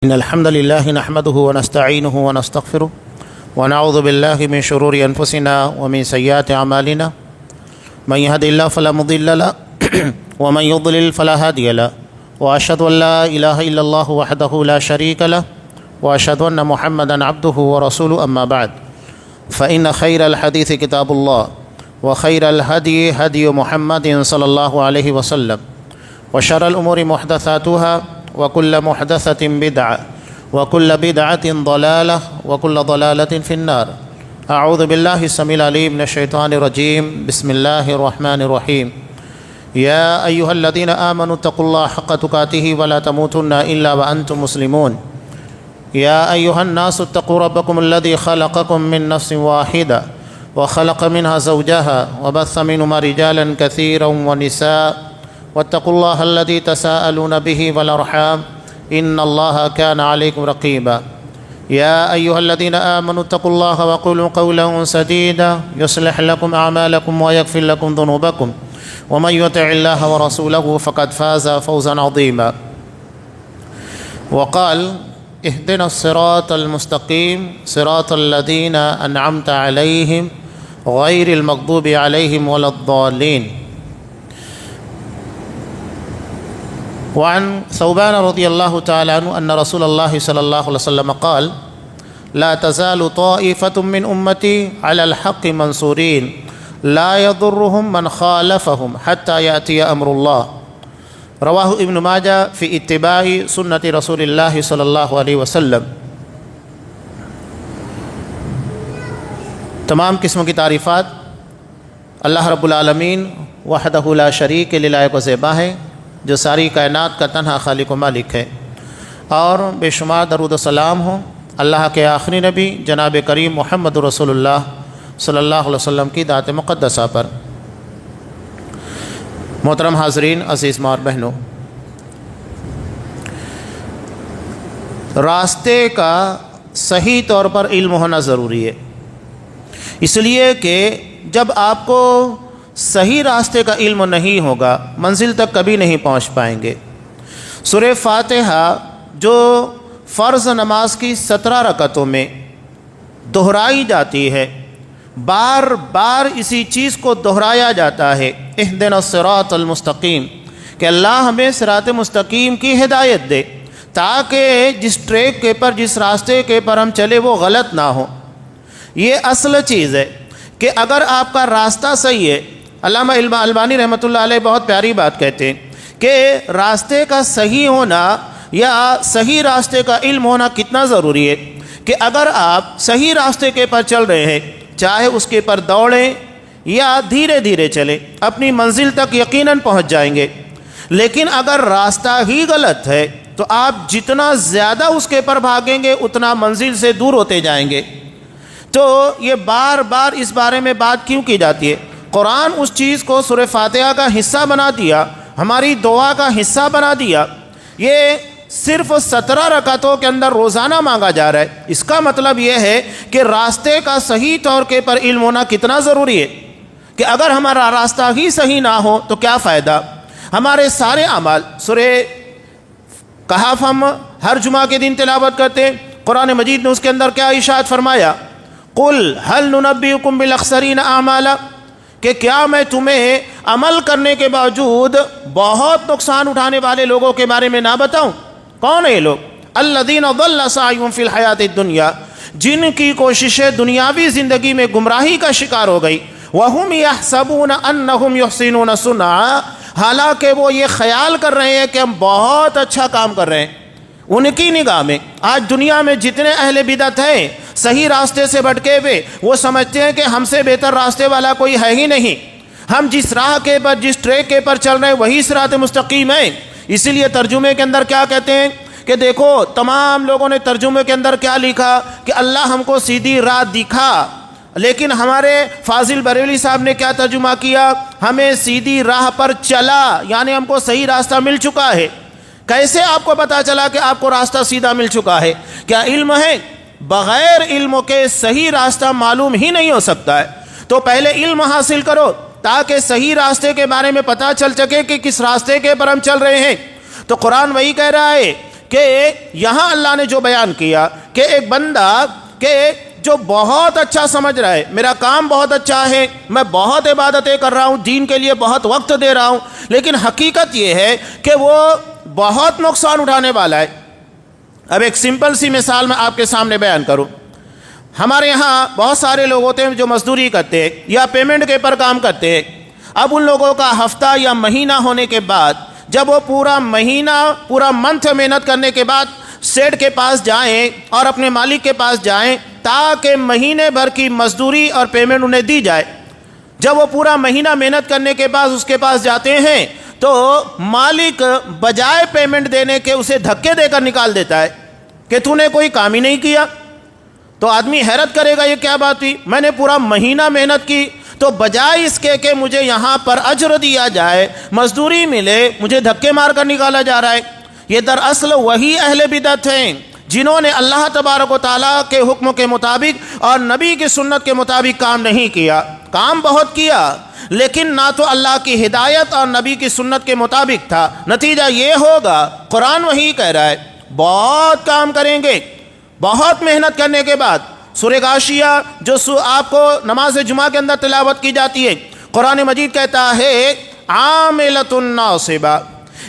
إن الحمد لله نحمده ونستعينه ونستغفره ونعوذ بالله من شرور أنفسنا ومن سيئات أعمالنا من يهد الله فلا مضل له ومن يضلل فلا هادي له وأشهد أن لا إله إلا الله وحده لا شريك له وأشهد أن محمدا عبده ورسوله أما بعد فإن خير الحديث كتاب الله وخير الهدي هدي محمد صلى الله عليه وسلم وشر الأمور محدثاتها وكل محدثة بدعة وكل بدعة ضلالة وكل ضلالة في النار. أعوذ بالله السميع العليم من الشيطان الرجيم. بسم الله الرحمن الرحيم. يا أيها الذين آمنوا اتقوا الله حق تقاته ولا تموتن إلا وأنتم مسلمون. يا أيها الناس اتقوا ربكم الذي خلقكم من نفس واحدة وخلق منها زوجها وبث منهما رجالا كثيرا ونساء واتقوا الله الذي تساءلون به والأرحام إن الله كان عليكم رقيبا. يا أيها الذين آمنوا اتقوا الله وقولوا قولا سديدا يصلح لكم أعمالكم ويغفر لكم ذنوبكم ومن يطع الله ورسوله فقد فاز فوزا عظيما. وقال اهدنا الصراط المستقيم صراط الذين أنعمت عليهم غير المغضوب عليهم ولا الضالين. وعن ثوبان رضي الله تعالى عنه أن رسول الله صلى الله عليه وسلم قال لا تزال طائفة من أمتي على الحق منصورين لا يضرهم من خالفهم حتى يأتي أمر الله. رواہ ابن ماجہ فی اتباع سنت رسول اللہ صلی اللہ علیہ وسلم. تمام قسم کی تعریفات اللہ رب العالمین وحدہ لا شریک للائق و زیبا ہے جو ساری کائنات کا تنہا خالق و مالک ہے، اور بے شمار درود و سلام ہوں اللہ کے آخری نبی جناب کریم محمد رسول اللہ صلی اللہ علیہ وسلم کی ذات مقدسہ پر. محترم حاضرین، عزیز ماں اور بہنوں، راستے کا صحیح طور پر علم ہونا ضروری ہے، اس لیے کہ جب آپ کو صحیح راستے کا علم نہیں ہوگا منزل تک کبھی نہیں پہنچ پائیں گے. سورہ فاتحہ جو فرض نماز کی 17 رکعتوں میں دہرائی جاتی ہے، بار بار اسی چیز کو دہرایا جاتا ہے، اہدنا الصراط المستقیم، کہ اللہ ہمیں صراط مستقیم کی ہدایت دے تاکہ جس ٹریک کے پر جس راستے کے پر ہم چلے وہ غلط نہ ہو. یہ اصل چیز ہے کہ اگر آپ کا راستہ صحیح ہے، علامہ البانی رحمۃ اللہ علیہ بہت پیاری بات کہتے ہیں کہ راستے کا صحیح ہونا یا صحیح راستے کا علم ہونا کتنا ضروری ہے کہ اگر آپ صحیح راستے کے پر چل رہے ہیں، چاہے اس کے پر دوڑیں یا دھیرے دھیرے چلیں، اپنی منزل تک یقیناً پہنچ جائیں گے. لیکن اگر راستہ ہی غلط ہے تو آپ جتنا زیادہ اس کے پر بھاگیں گے اتنا منزل سے دور ہوتے جائیں گے. تو یہ بار بار اس بارے میں بات کیوں کی جاتی ہے؟ قرآن اس چیز کو سورہ فاتحہ کا حصہ بنا دیا، ہماری دعا کا حصہ بنا دیا. یہ صرف 17 رکعتوں کے اندر روزانہ مانگا جا رہا ہے. اس کا مطلب یہ ہے کہ راستے کا صحیح طور کے پر علم ہونا کتنا ضروری ہے کہ اگر ہمارا راستہ ہی صحیح نہ ہو تو کیا فائدہ. ہمارے سارے اعمال، سورہ کہف ہم ہر جمعہ کے دن تلاوت کرتے ہیں، قرآن مجید نے اس کے اندر کیا ارشاد فرمایا؟ قل هل ننبئکم بالاخسرین اعمالا، کہ کیا میں تمہیں عمل کرنے کے باوجود بہت نقصان اٹھانے والے لوگوں کے بارے میں نہ بتاؤں؟ کون ہیں یہ لوگ؟ الذین ضل سعیہم فی الحیات الدنیا، جن کی کوششیں دنیاوی زندگی میں گمراہی کا شکار ہو گئی. وہم یحسبون انہم یحسنون صنعا، حالانکہ وہ یہ خیال کر رہے ہیں کہ ہم بہت اچھا کام کر رہے ہیں. ان کی نگاہ میں آج دنیا میں جتنے اہل بدعت ہیں صحیح راستے سے بھٹکے ہوئے، وہ سمجھتے ہیں کہ ہم سے بہتر راستے والا کوئی ہے ہی نہیں. ہم جس راہ کے پر جس ٹریک کے پر چل رہے ہیں وہی صراط مستقیم ہے. اسی لیے ترجمے کے اندر کیا کہتے ہیں کہ دیکھو تمام لوگوں نے ترجمے کے اندر کیا لکھا کہ اللہ ہم کو سیدھی راہ دکھا، لیکن ہمارے فاضل بریلوی صاحب نے کیا ترجمہ کیا؟ ہمیں سیدھی راہ پر چلا، یعنی ہم کو صحیح راستہ مل چکا ہے. کیسے آپ کو پتا چلا کہ آپ کو راستہ سیدھا مل چکا ہے؟ کیا علم ہے؟ بغیر علم کے صحیح راستہ معلوم ہی نہیں ہو سکتا ہے. تو پہلے علم حاصل کرو تاکہ صحیح راستے کے بارے میں پتہ چل سکے کہ کس راستے کے پر ہم چل رہے ہیں. تو قرآن وہی کہہ رہا ہے کہ یہاں اللہ نے جو بیان کیا کہ ایک بندہ کہ جو بہت اچھا سمجھ رہا ہے، میرا کام بہت اچھا ہے، میں بہت عبادتیں کر رہا ہوں، دین کے لیے بہت وقت دے رہا ہوں، لیکن حقیقت یہ ہے کہ وہ بہت نقصان اٹھانے والا ہے۔ اب ایک سمپل سی مثال میں آپ کے سامنے بیان کروں۔ ہمارے یہاں بہت سارے لوگ ہوتے ہیں جو مزدوری کرتے ہیں یا پیمنٹ کے پر کام کرتے ہیں۔ اب ان لوگوں کا ہفتہ یا مہینہ ہونے کے بعد جب وہ پورا مہینہ پورا منتھ محنت کرنے کے بعد سیٹ کے پاس جائیں اور اپنے مالک کے پاس جائیں تاکہ مہینے بھر کی مزدوری اور پیمنٹ انہیں دی جائے، جب وہ پورا مہینہ محنت کرنے کے بعد اس کے پاس جاتے ہیں تو مالک بجائے پیمنٹ دینے کے اسے دھکے دے کر نکال دیتا ہے کہ تو نے کوئی کام ہی نہیں کیا۔ تو آدمی حیرت کرے گا یہ کیا بات ہوئی، میں نے پورا مہینہ محنت کی تو بجائے اس کے کہ مجھے یہاں پر اجر دیا جائے، مزدوری ملے، مجھے دھکے مار کر نکالا جا رہا ہے۔ یہ دراصل وہی اہل بدعت ہیں جنہوں نے اللہ تبارک و تعالیٰ کے حکم کے مطابق اور نبی کی سنت کے مطابق کام نہیں کیا۔ کام بہت کیا لیکن نہ تو اللہ کی ہدایت اور نبی کی سنت کے مطابق تھا۔ نتیجہ یہ ہوگا، قرآن وہی کہہ رہا ہے، بہت کام کریں گے، بہت محنت کرنے کے بعد سورہ غاشیہ جو آپ کو نماز جمعہ کے اندر تلاوت کی جاتی ہے، قرآن مجید کہتا ہے عاملۃ ناصبہ،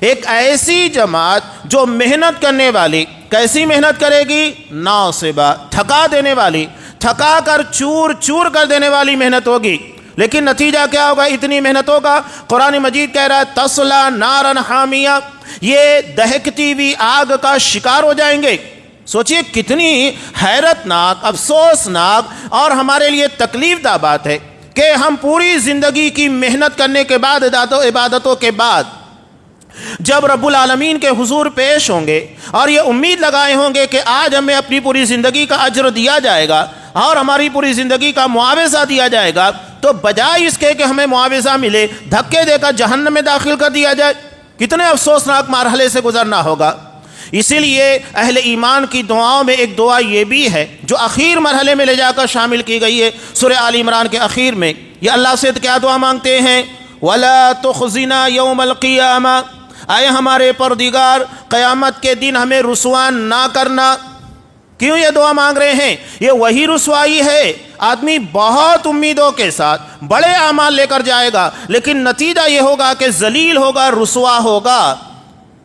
ایک ایسی جماعت جو محنت کرنے والی، کیسی محنت کرے گی؟ ناصبہ، تھکا دینے والی، تھکا کر چور چور کر دینے والی محنت ہوگی۔ لیکن نتیجہ کیا ہوگا اتنی محنتوں کا؟ قرآن مجید کہہ رہا ہے تصلیٰ نارا حامیہ، یہ دہکتی ہوئی آگ کا شکار ہو جائیں گے۔ سوچئے کتنی حیرت ناک، افسوسناک اور ہمارے لیے تکلیف دہ بات ہے کہ ہم پوری زندگی کی محنت کرنے کے بعد، عبادتوں کے بعد جب رب العالمین کے حضور پیش ہوں گے اور یہ امید لگائے ہوں گے کہ آج ہمیں اپنی پوری زندگی کا اجر دیا جائے گا اور ہماری پوری زندگی کا معاوضہ دیا جائے گا، تو بجائے اس کے کہ ہمیں معاوضہ ملے، دھکے دے کر جہنم میں داخل کر دیا جائے۔ کتنے افسوسناک مرحلے سے گزرنا ہوگا۔ اسی لیے اہل ایمان کی دعاؤں میں ایک دعا یہ بھی ہے جو اخیر مرحلے میں لے جا کر شامل کی گئی ہے سورہ آل عمران کے اخیر میں۔ یہ اللہ سے کیا دعا مانگتے ہیں؟ وَلَا تُخْزِنَا يَوْمَ الْقِيَامَةِ، اے ہمارے پروردگار قیامت کے دن ہمیں رسوا نہ کرنا۔ کیوں یہ دعا مانگ رہے ہیں؟ یہ وہی رسوائی ہے، آدمی بہت امیدوں کے ساتھ بڑے اعمال لے کر جائے گا لیکن نتیجہ یہ ہوگا کہ ذلیل ہوگا، رسوا ہوگا۔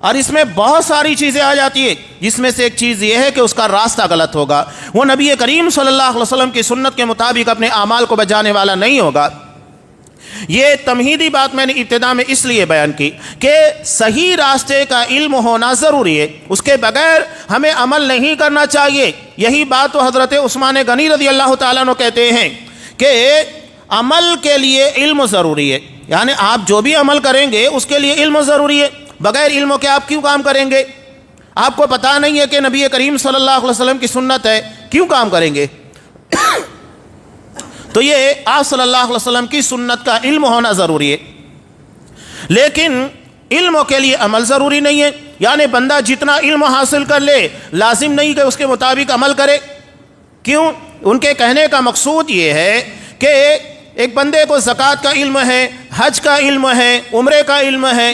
اور اس میں بہت ساری چیزیں آ جاتی ہیں، جس میں سے ایک چیز یہ ہے کہ اس کا راستہ غلط ہوگا، وہ نبی کریم صلی اللہ علیہ وسلم کی سنت کے مطابق اپنے اعمال کو بجانے والا نہیں ہوگا۔ یہ تمہیدی بات میں نے ابتدا میں اس لیے بیان کی کہ صحیح راستے کا علم ہونا ضروری ہے، اس کے بغیر ہمیں عمل نہیں کرنا چاہیے۔ یہی بات تو حضرت عثمان غنی رضی اللہ تعالیٰ عنہ کہتے ہیں کہ عمل کے لیے علم ضروری ہے، یعنی آپ جو بھی عمل کریں گے اس کے لیے علم ضروری ہے، بغیر علم کے آپ کیوں کام کریں گے؟ آپ کو پتہ نہیں ہے کہ نبی کریم صلی اللہ علیہ وسلم کی سنت ہے، کیوں کام کریں گے؟ تو یہ آپ صلی اللہ علیہ وسلم کی سنت کا علم ہونا ضروری ہے، لیکن علم کے لیے عمل ضروری نہیں ہے۔ یعنی بندہ جتنا علم حاصل کر لے لازم نہیں کہ اس کے مطابق عمل کرے۔ کیوں؟ ان کے کہنے کا مقصود یہ ہے کہ ایک بندے کو زکوٰۃ کا علم ہے، حج کا علم ہے، عمرے کا علم ہے،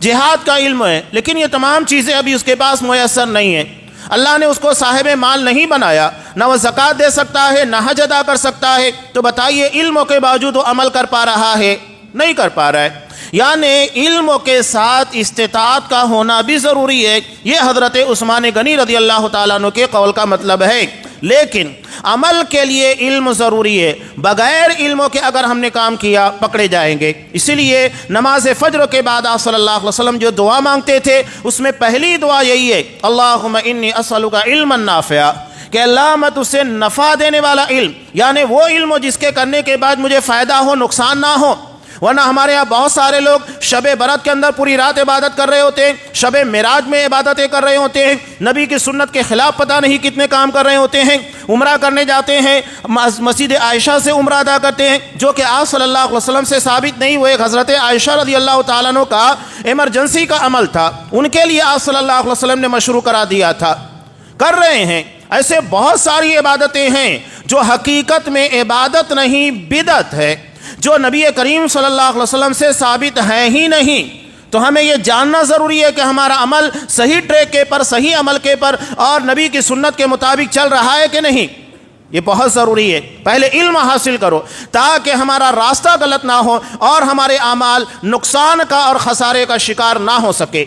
جہاد کا علم ہے، لیکن یہ تمام چیزیں ابھی اس کے پاس میسر نہیں ہیں۔ اللہ نے اس کو صاحب مال نہیں بنایا، نہ وہ زکوٰۃ دے سکتا ہے، نہ حج ادا کر سکتا ہے، تو بتائیے علم کے باوجود وہ عمل کر پا رہا ہے؟ نہیں کر پا رہا ہے۔ یعنی علم کے ساتھ استطاعت کا ہونا بھی ضروری ہے، یہ حضرت عثمان غنی رضی اللہ تعالیٰ عنہ کے قول کا مطلب ہے۔ لیکن عمل کے لیے علم ضروری ہے، بغیر علم کے اگر ہم نے کام کیا پکڑے جائیں گے۔ اسی لیے نماز فجر کے بعد آپ صلی اللہ علیہ وسلم جو دعا مانگتے تھے اس میں پہلی دعا یہی ہے، اللہم انی اسألک علما نافعا، کہ اللہ میں تجھ سے نفع دینے والا علم، یعنی وہ علم جس کے کرنے کے بعد مجھے فائدہ ہو، نقصان نہ ہو۔ ورنہ ہمارے ہاں بہت سارے لوگ شب برات کے اندر پوری رات عبادت کر رہے ہوتے ہیں، شب معراج میں عبادتیں کر رہے ہوتے ہیں، نبی کی سنت کے خلاف پتہ نہیں کتنے کام کر رہے ہوتے ہیں، عمرہ کرنے جاتے ہیں، مسجد عائشہ سے عمرہ ادا کرتے ہیں جو کہ آپ صلی اللہ علیہ وسلم سے ثابت نہیں ہوئے۔ حضرت عائشہ رضی اللہ تعالیٰ عنہ کا ایمرجنسی کا عمل تھا، ان کے لیے آپ صلی اللہ علیہ وسلم نے مشروع کرا دیا تھا، کر رہے ہیں۔ ایسے بہت ساری عبادتیں ہیں جو حقیقت میں عبادت نہیں، بدعت ہے، جو نبی کریم صلی اللہ علیہ وسلم سے ثابت ہیں ہی نہیں۔ تو ہمیں یہ جاننا ضروری ہے کہ ہمارا عمل صحیح ٹریک کے پر، صحیح عمل کے پر اور نبی کی سنت کے مطابق چل رہا ہے کہ نہیں، یہ بہت ضروری ہے۔ پہلے علم حاصل کرو تاکہ ہمارا راستہ غلط نہ ہو اور ہمارے اعمال نقصان کا اور خسارے کا شکار نہ ہو سکے۔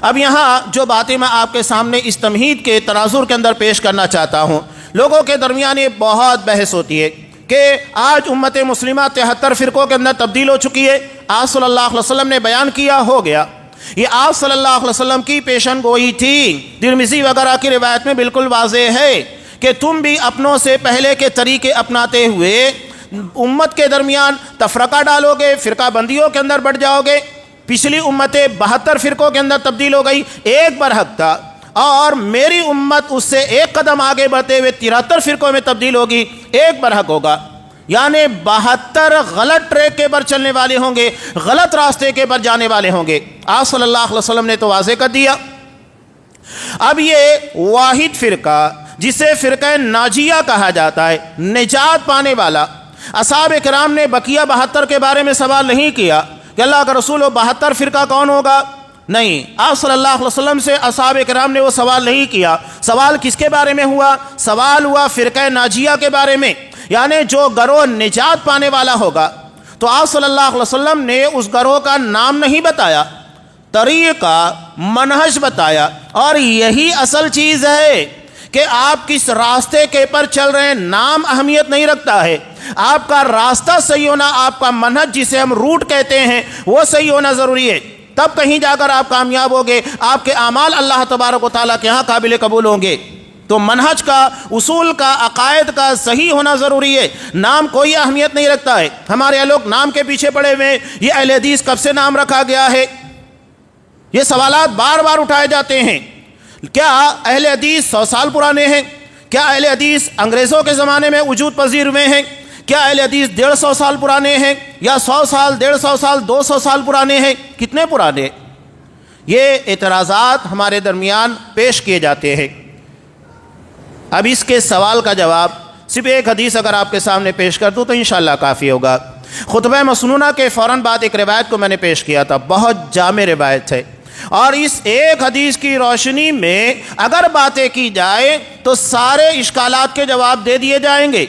اب یہاں جو باتیں میں آپ کے سامنے اس تمہید کے تناظر کے اندر پیش کرنا چاہتا ہوں، لوگوں کے درمیان یہ بہت بحث ہوتی ہے کہ آج امت مسلمہ 73 فرقوں کے اندر تبدیل ہو چکی ہے۔ آپ صلی اللہ علیہ وسلم نے بیان کیا، ہو گیا، یہ آپ صلی اللہ علیہ وسلم کی پیشن گوئی تھی۔ ترمذی وغیرہ کی روایت میں بالکل واضح ہے کہ تم بھی اپنوں سے پہلے کے طریقے اپناتے ہوئے امت کے درمیان تفرقہ ڈالو گے، فرقہ بندیوں کے اندر بڑھ جاؤ گے۔ پچھلی امتیں 72 فرقوں کے اندر تبدیل ہو گئی، ایک برحق تھا، اور میری امت اس سے ایک قدم آگے بڑھتے ہوئے 73 فرقوں میں تبدیل ہوگی، ایک برحق ہوگا، یعنی 72 غلط ٹریک کے پر چلنے والے ہوں گے، غلط راستے کے پر جانے والے ہوں گے۔ آپ صلی اللہ علیہ وسلم نے تو واضح کر دیا۔ اب یہ واحد فرقہ جسے فرقہ ناجیہ کہا جاتا ہے، نجات پانے والا، اصحاب کرام نے بقیہ 72 کے بارے میں سوال نہیں کیا کہ اللہ کا رسول 72 فرقہ کون ہوگا، نہیں، آپ صلی اللہ علیہ وسلم سے اصحاب کرام نے وہ سوال نہیں کیا۔ سوال کس کے بارے میں ہوا؟ سوال ہوا فرقہ ناجیہ کے بارے میں، یعنی جو گروہ نجات پانے والا ہوگا۔ تو آپ صلی اللہ علیہ وسلم نے اس گروہ کا نام نہیں بتایا، طریقہ، منہج بتایا، اور یہی اصل چیز ہے کہ آپ کس راستے کے پر چل رہے ہیں، نام اہمیت نہیں رکھتا ہے، آپ کا راستہ صحیح ہونا، آپ کا منہج جسے ہم روٹ کہتے ہیں وہ صحیح ہونا ضروری ہے، تب کہیں جا کر آپ کامیاب ہوگے، آپ کے اعمال اللہ تبارک و تعالیٰ کے ہاں قابل قبول ہوں گے۔ تو منہج کا، اصول کا، عقائد کا صحیح ہونا ضروری ہے، نام کوئی اہمیت نہیں رکھتا ہے۔ ہمارے یہاں لوگ نام کے پیچھے پڑے ہوئے ہیں، یہ اہل حدیث کب سے نام رکھا گیا ہے، یہ سوالات بار بار اٹھائے جاتے ہیں۔ کیا اہل حدیث 100 سال پرانے ہیں؟ کیا اہل حدیث انگریزوں کے زمانے میں وجود پذیر ہوئے ہیں؟ کیا اہل حدیث 150 سال پرانے ہیں یا 100 سال، 150 سال، 200 سال پرانے ہیں؟ کتنے پرانے؟ یہ اعتراضات ہمارے درمیان پیش کیے جاتے ہیں۔ اب اس کے سوال کا جواب صرف ایک حدیث اگر آپ کے سامنے پیش کر دوں تو انشاءاللہ کافی ہوگا۔ خطبہ مسنونہ کے فوراً بعد ایک روایت کو میں نے پیش کیا تھا، بہت جامع روایت ہے، اور اس ایک حدیث کی روشنی میں اگر باتیں کی جائے تو سارے اشکالات کے جواب دے دیے جائیں گے۔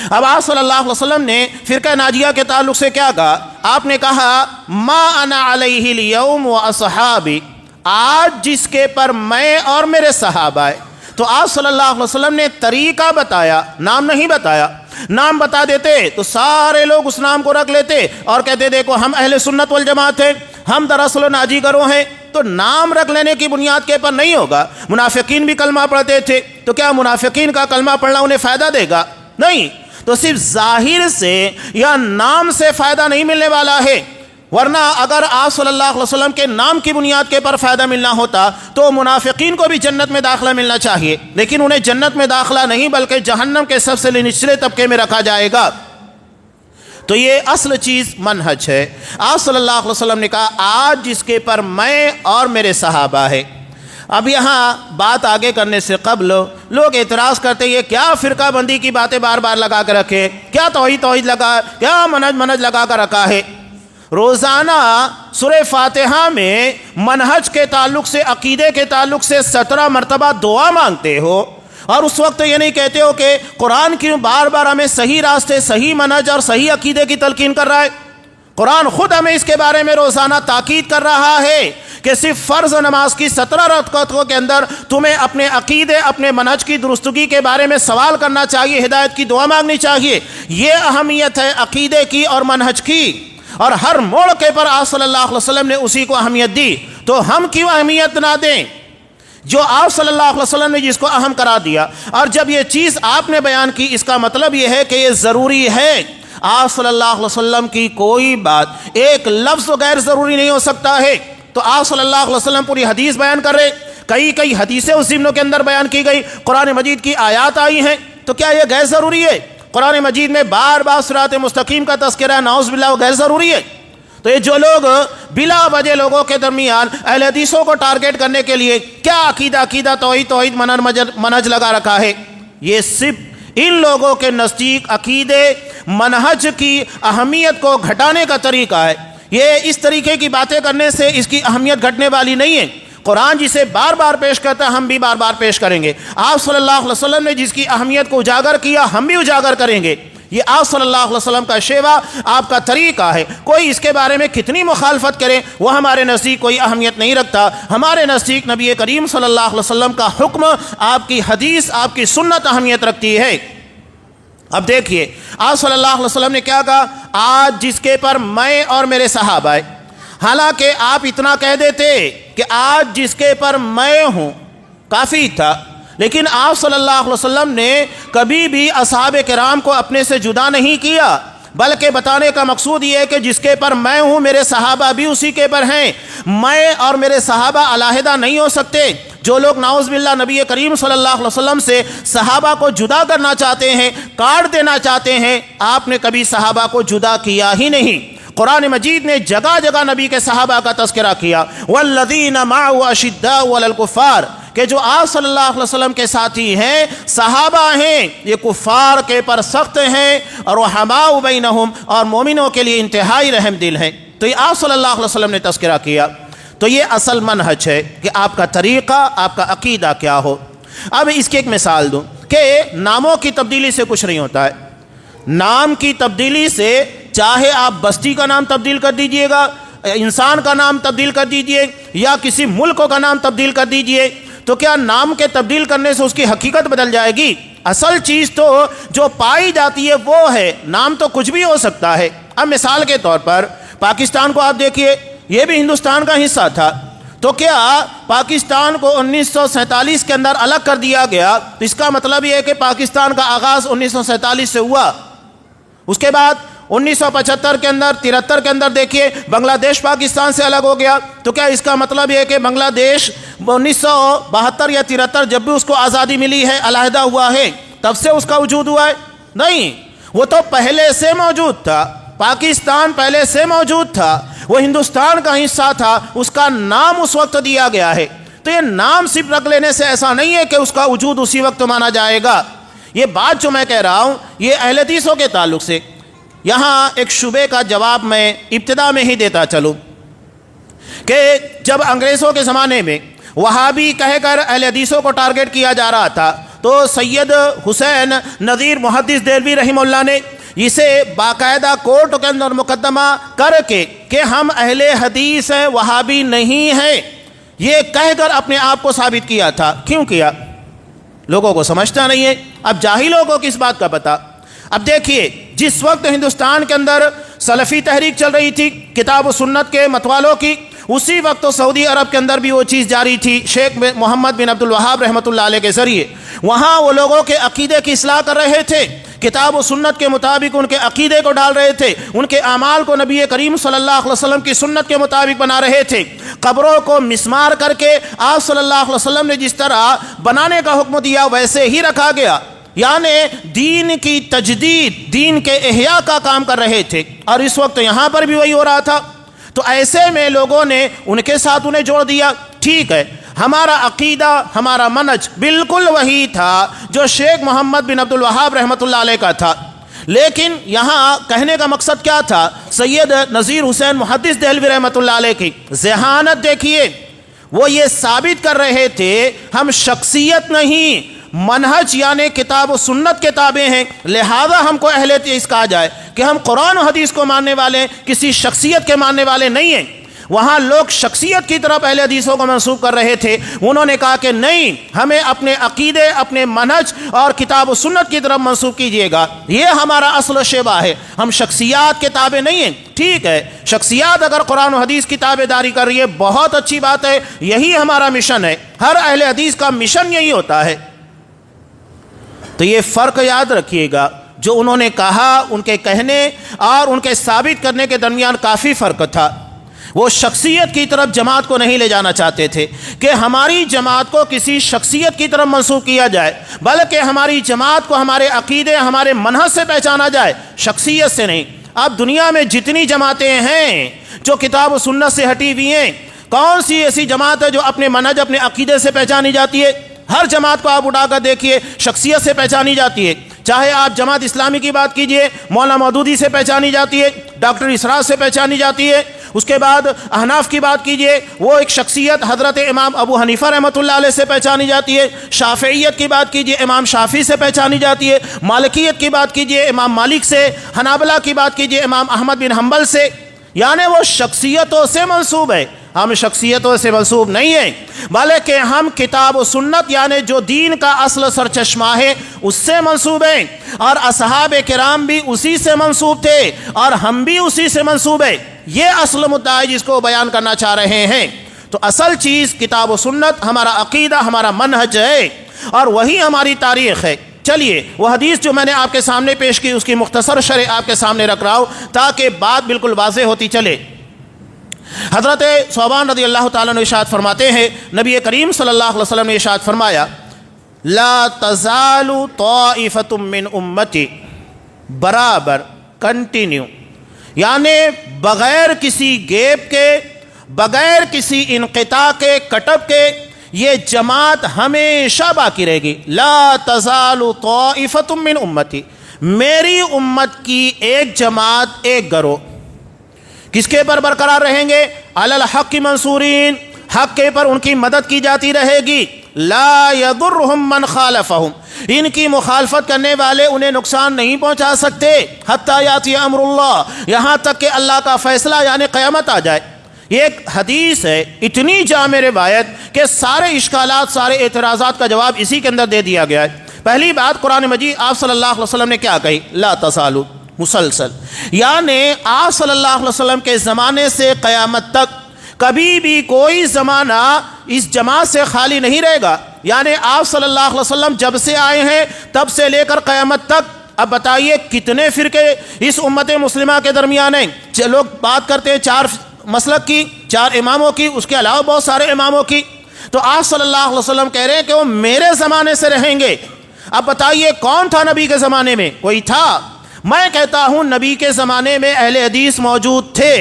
اب آپ صلی اللہ علیہ وسلم نے فرقہ ناجیہ کے تعلق سے کیا کہا؟ آپ نے کہا ما انا علیہ الیوم و اصحابی، آج جس کے پر میں اور میرے صحابہ ہیں۔ تو آپ صلی اللہ علیہ وسلم نے طریقہ بتایا، نام نہیں بتایا۔ نام بتا دیتے تو سارے لوگ اس نام کو رکھ لیتے اور کہتے دیکھو ہم اہل سنت والجماعت ہیں، ہم دراصل ناجی گروہ ہیں۔ تو نام رکھ لینے کی بنیاد کے پر نہیں ہوگا۔ منافقین بھی کلمہ پڑھتے تھے، تو کیا منافقین کا کلمہ پڑھنا انہیں فائدہ دے گا؟ نہیں، تو صرف ظاہر سے یا نام سے فائدہ نہیں ملنے والا ہے، ورنہ اگر آپ صلی اللہ علیہ وسلم کے نام کی بنیاد کے پر فائدہ ملنا ہوتا تو منافقین کو بھی جنت میں داخلہ ملنا چاہیے، لیکن انہیں جنت میں داخلہ نہیں بلکہ جہنم کے سب سے نچلے طبقے میں رکھا جائے گا۔ تو یہ اصل چیز منہج ہے۔ آپ صلی اللہ علیہ وسلم نے کہا آج جس کے پر میں اور میرے صحابہ ہے۔ اب یہاں بات آگے کرنے سے قبل لوگ اعتراض کرتے ہیں یہ کیا فرقہ بندی کی باتیں بار بار لگا کر رکھے، کیا توحید لگا، کیا منہج لگا کر رکھا ہے۔ روزانہ سورہ فاتحہ میں منہج کے تعلق سے، عقیدے کے تعلق سے 17 مرتبہ دعا مانگتے ہو، اور اس وقت یہ نہیں کہتے ہو کہ قرآن کیوں بار بار ہمیں صحیح راستے، صحیح منہج اور صحیح عقیدے کی تلقین کر رہا ہے۔ قرآن خود ہمیں اس کے بارے میں روزانہ تاکید کر رہا ہے کہ صرف فرض نماز کی 17 رکعتوں کے اندر تمہیں اپنے عقیدے، اپنے منہج کی درستگی کے بارے میں سوال کرنا چاہیے، ہدایت کی دعا مانگنی چاہیے۔ یہ اہمیت ہے عقیدے کی اور منہج کی، اور ہر موقع پر آپ صلی اللہ علیہ وسلم نے اسی کو اہمیت دی، تو ہم کیوں اہمیت نہ دیں جو آپ صلی اللہ علیہ وسلم نے جس کو اہم قرار دیا؟ اور جب یہ چیز آپ نے بیان کی، اس کا مطلب یہ ہے کہ یہ ضروری ہے۔ آپ صلی اللہ علیہ وسلم کی کوئی بات، ایک لفظ غیر ضروری نہیں ہو سکتا ہے۔ تو آپ صلی اللہ علیہ وسلم پوری حدیث بیان کر رہے، کئی حدیثیں اس ضمن کے اندر بیان کی گئی، قرآن مجید کی آیات آئی ہیں، تو کیا یہ غیر ضروری ہے؟ قرآن مجید میں بار بار صراط مستقیم کا تذکرہ ہے، نعوذ باللہ، وہ غیر ضروری ہے؟ تو یہ جو لوگ بلا وجہ لوگوں کے درمیان اہل حدیثوں کو ٹارگیٹ کرنے کے لیے کیا عقیدہ توحید منہج لگا رکھا ہے، یہ صرف ان لوگوں کے نزدیک عقیدے، منہج کی اہمیت کو گھٹانے کا طریقہ ہے۔ یہ اس طریقے کی باتیں کرنے سے اس کی اہمیت گھٹنے والی نہیں ہے۔ قرآن جسے بار بار پیش کرتا ہے ہم بھی بار بار پیش کریں گے۔ آپ صلی اللہ علیہ وسلم نے جس کی اہمیت کو اجاگر کیا ہم بھی اجاگر کریں گے۔ یہ آپ صلی اللہ علیہ وسلم کا شیوا، آپ کا طریقہ ہے۔ کوئی اس کے بارے میں کتنی مخالفت کرے وہ ہمارے نزدیک کوئی اہمیت نہیں رکھتا۔ ہمارے نزدیک نبی کریم صلی اللہ علیہ وسلم کا حکم، آپ کی حدیث، آپ کی سنت اہمیت رکھتی ہے۔ اب دیکھیے آپ صلی اللہ علیہ وسلم نے کیا کہا، آج جس کے پر میں اور میرے صحابہ، حالانکہ آپ اتنا کہہ دیتے کہ آج جس کے پر میں ہوں کافی تھا، لیکن آپ صلی اللہ علیہ وسلم نے کبھی بھی اصحاب کرام کو اپنے سے جدا نہیں کیا، بلکہ بتانے کا مقصود یہ ہے کہ جس کے پر میں ہوں میرے صحابہ بھی اسی کے پر ہیں۔ میں اور میرے صحابہ علیحدہ نہیں ہو سکتے۔ جو لوگ نعوذ باللہ نبی کریم صلی اللہ علیہ وسلم سے صحابہ کو جدا کرنا چاہتے ہیں، کاٹ دینا چاہتے ہیں، آپ نے کبھی صحابہ کو جدا کیا ہی نہیں۔ قرآن مجید نے جگہ جگہ نبی کے صحابہ کا تذکرہ کیا، والذین معه اشداء علی الکفار، کہ جو آپ صلی اللہ علیہ وسلم کے ساتھی ہیں، صحابہ ہیں، یہ کفار کے پر سخت ہیں، اور رحماء بینہم، اور مومنوں کے لیے انتہائی رحم دل ہیں۔ تو یہ آپ صلی اللہ علیہ وسلم نے تذکرہ کیا۔ تو یہ اصل منہج ہے کہ آپ کا طریقہ، آپ کا عقیدہ کیا ہو۔ اب اس کی ایک مثال دوں کہ ناموں کی تبدیلی سے کچھ نہیں ہوتا ہے۔ نام کی تبدیلی سے چاہے آپ بستی کا نام تبدیل کر دیجئے گا، انسان کا نام تبدیل کر دیجئے، یا کسی ملک کا نام تبدیل کر دیجئے، تو کیا نام کے تبدیل کرنے سے اس کی حقیقت بدل جائے گی؟ اصل چیز تو جو پائی جاتی ہے وہ ہے، نام تو کچھ بھی ہو سکتا ہے۔ اب مثال کے طور پر پاکستان کو آپ دیکھیے، یہ بھی ہندوستان کا حصہ تھا، تو کیا پاکستان کو 1947 کے اندر الگ کر دیا گیا؟ تو اس کا مطلب یہ ہے کہ پاکستان کا آغاز 1947 سے ہوا۔ اس کے بعد 1975 کے اندر، 73 کے اندر دیکھیے بنگلہ دیش پاکستان سے الگ ہو گیا، تو کیا اس کا مطلب یہ ہے کہ بنگلہ دیش 1972 یا 73 جب بھی اس کو آزادی ملی ہے، علیحدہ ہوا ہے، تب سے اس کا وجود ہوا ہے؟ نہیں، وہ تو پہلے سے موجود تھا۔ پاکستان پہلے سے موجود تھا، وہ ہندوستان کا حصہ تھا، اس کا نام اس وقت دیا گیا ہے۔ تو یہ نام صرف رکھ لینے سے ایسا نہیں ہے کہ اس کا وجود اسی وقت مانا جائے گا۔ یہ بات جو میں کہہ رہا ہوں یہ اہل حدیثوں کے تعلق سے۔ یہاں ایک شبے کا جواب میں ابتدا میں ہی دیتا چلوں کہ جب انگریزوں کے زمانے میں وہابی کہہ کر اہل حدیثوں کو ٹارگٹ کیا جا رہا تھا، تو سید حسین نذیر محدث دہلوی رحمہ اللہ نے اسے باقاعدہ کورٹ کے اندر مقدمہ کر کے کہ ہم اہل حدیث ہیں، وہابی نہیں ہیں، یہ کہہ کر اپنے آپ کو ثابت کیا تھا۔ کیوں کیا؟ لوگوں کو سمجھتا نہیں ہے۔ اب جاہلوں کو کس بات کا پتہ؟ اب دیکھیے جس وقت ہندوستان کے اندر سلفی تحریک چل رہی تھی کتاب و سنت کے متوالوں کی، اسی وقت تو سعودی عرب کے اندر بھی وہ چیز جاری تھی شیخ محمد بن عبد الوہاب رحمۃ اللہ علیہ کے ذریعے۔ وہاں وہ لوگوں کے عقیدے کی اصلاح کر رہے تھے، کتاب و سنت کے مطابق ان کے عقیدے کو ڈال رہے تھے، ان کے اعمال کو نبی کریم صلی اللہ علیہ وسلم کی سنت کے مطابق بنا رہے تھے۔ قبروں کو مسمار کر کے آپ صلی اللہ علیہ وسلم نے جس طرح بنانے کا حکم دیا ویسے ہی رکھا گیا، یعنی دین کی تجدید، دین کے احیاء کا کام کر رہے تھے، اور اس وقت یہاں پر بھی وہی ہو رہا تھا۔ تو ایسے میں لوگوں نے ان کے ساتھ انہیں جوڑ دیا۔ ٹھیک ہے، ہمارا عقیدہ، ہمارا منہج بالکل وہی تھا جو شیخ محمد بن عبد الوہاب رحمۃ اللہ علیہ کا تھا، لیکن یہاں کہنے کا مقصد کیا تھا؟ سید نذیر حسین محدث دہلوی رحمۃ اللہ علیہ کی ذہانت دیکھیے، وہ یہ ثابت کر رہے تھے ہم شخصیت نہیں، منہج یعنی کتاب و سنت کے تابع ہیں، لہذا ہم کو اہل حدیث کہا جائے کہ ہم قرآن و حدیث کو ماننے والے، کسی شخصیت کے ماننے والے نہیں ہیں۔ وہاں لوگ شخصیت کی طرف اہل حدیثوں کو منسوب کر رہے تھے، انہوں نے کہا کہ نہیں، ہمیں اپنے عقیدے، اپنے منہج اور کتاب و سنت کی طرف منسوب کیجئے گا، یہ ہمارا اصل و شیبہ ہے، ہم شخصیات کے تابع نہیں ہیں۔ ٹھیک ہے، شخصیات اگر قرآن و حدیث کی تابع داری کر رہی ہے بہت اچھی بات ہے، یہی ہمارا مشن ہے، ہر اہل حدیث کا مشن یہی ہوتا ہے۔ تو یہ فرق یاد رکھیے گا، جو انہوں نے کہا ان کے کہنے اور ان کے ثابت کرنے کے درمیان کافی فرق تھا۔ وہ شخصیت کی طرف جماعت کو نہیں لے جانا چاہتے تھے کہ ہماری جماعت کو کسی شخصیت کی طرف منسوب کیا جائے، بلکہ ہماری جماعت کو ہمارے عقیدے، ہمارے منہج سے پہچانا جائے، شخصیت سے نہیں۔ اب دنیا میں جتنی جماعتیں ہیں جو کتاب و سنت سے ہٹی ہوئی ہیں، کون سی ایسی جماعت ہے جو اپنے منہج، اپنے عقیدے سے پہچانی جاتی ہے؟ ہر جماعت کو آپ اٹھا کر دیکھیے، شخصیت سے پہچانی جاتی ہے۔ چاہے آپ جماعت اسلامی کی بات کیجئے، مولانا مودودی سے پہچانی جاتی ہے، ڈاکٹر اسرار سے پہچانی جاتی ہے، اس کے بعد احناف کی بات کیجئے، وہ ایک شخصیت حضرت امام ابو حنیفہ رحمۃ اللہ علیہ سے پہچانی جاتی ہے۔ شافعیت کی بات کیجئے، امام شافعی سے پہچانی جاتی ہے۔ مالکیت کی بات کیجئے، امام مالک سے۔ حنابلہ کی بات کیجئے، امام احمد بن حنبل سے۔ یعنی وہ شخصیتوں سے منسوب ہے، ہم شخصیتوں سے منسوب نہیں ہیں، بلکہ ہم کتاب و سنت یعنی جو دین کا اصل سرچشمہ ہے اس سے منسوب ہیں، اور اصحاب کرام بھی اسی سے منسوب تھے اور ہم بھی اسی سے منسوب ہیں۔ یہ اصل مدعا ہے جس کو بیان کرنا چاہ رہے ہیں۔ تو اصل چیز کتاب و سنت، ہمارا عقیدہ، ہمارا منہج ہے، اور وہی ہماری تاریخ ہے۔ چلیے وہ حدیث جو میں نے آپ کے سامنے پیش کی اس کی مختصر شرح آپ کے سامنے رکھ رہا ہوں تاکہ بات بالکل واضح ہوتی چلے۔ حضرت ثوبان رضی اللہ تعالیٰ عنہ ارشاد فرماتے ہیں، نبی کریم صلی اللہ علیہ وسلم نے ارشاد فرمایا، لا تزال طائفۃ من امتی، برابر، کنٹینیو، یعنی بغیر کسی گیپ کے، بغیر کسی انقطاع کے، کٹ اپ کے، یہ جماعت ہمیشہ باقی رہے گی۔ لا تزال طائفۃ من امتی، میری امت کی ایک جماعت، ایک گروہ، کس کے پر برقرار رہیں گے؟ علی الحق منصورین، حق کے پر ان کی مدد کی جاتی رہے گی۔ لا یضرہم من خالفہم، ان کی مخالفت کرنے والے انہیں نقصان نہیں پہنچا سکتے، حتی یاتی امر اللہ، یہاں تک کہ اللہ کا فیصلہ یعنی قیامت آ جائے۔ یہ ایک حدیث ہے، اتنی جامع روایت کہ سارے اشکالات، سارے اعتراضات کا جواب اسی کے اندر دے دیا گیا ہے۔ پہلی بات، قرآن مجید آپ صلی اللہ علیہ وسلم نے کیا کہی؟ لا تزالو، مسلسل، یعنی آپ صلی اللہ علیہ وسلم کے زمانے سے قیامت تک کبھی بھی کوئی زمانہ اس جماعت سے خالی نہیں رہے گا۔ یعنی آپ صلی اللہ علیہ وسلم جب سے آئے ہیں تب سے لے کر قیامت تک، اب بتائیے کتنے فرقے اس امت مسلمہ کے درمیان ہیں؟ لوگ بات کرتے ہیں 4 مسلک کی، 4 اماموں کی، اس کے علاوہ بہت سارے اماموں کی، تو آپ صلی اللہ علیہ وسلم کہہ رہے ہیں کہ وہ میرے زمانے سے رہیں گے۔ اب بتائیے کون تھا نبی کے زمانے میں؟ کوئی تھا؟ میں کہتا ہوں نبی کے زمانے میں اہل حدیث موجود تھے،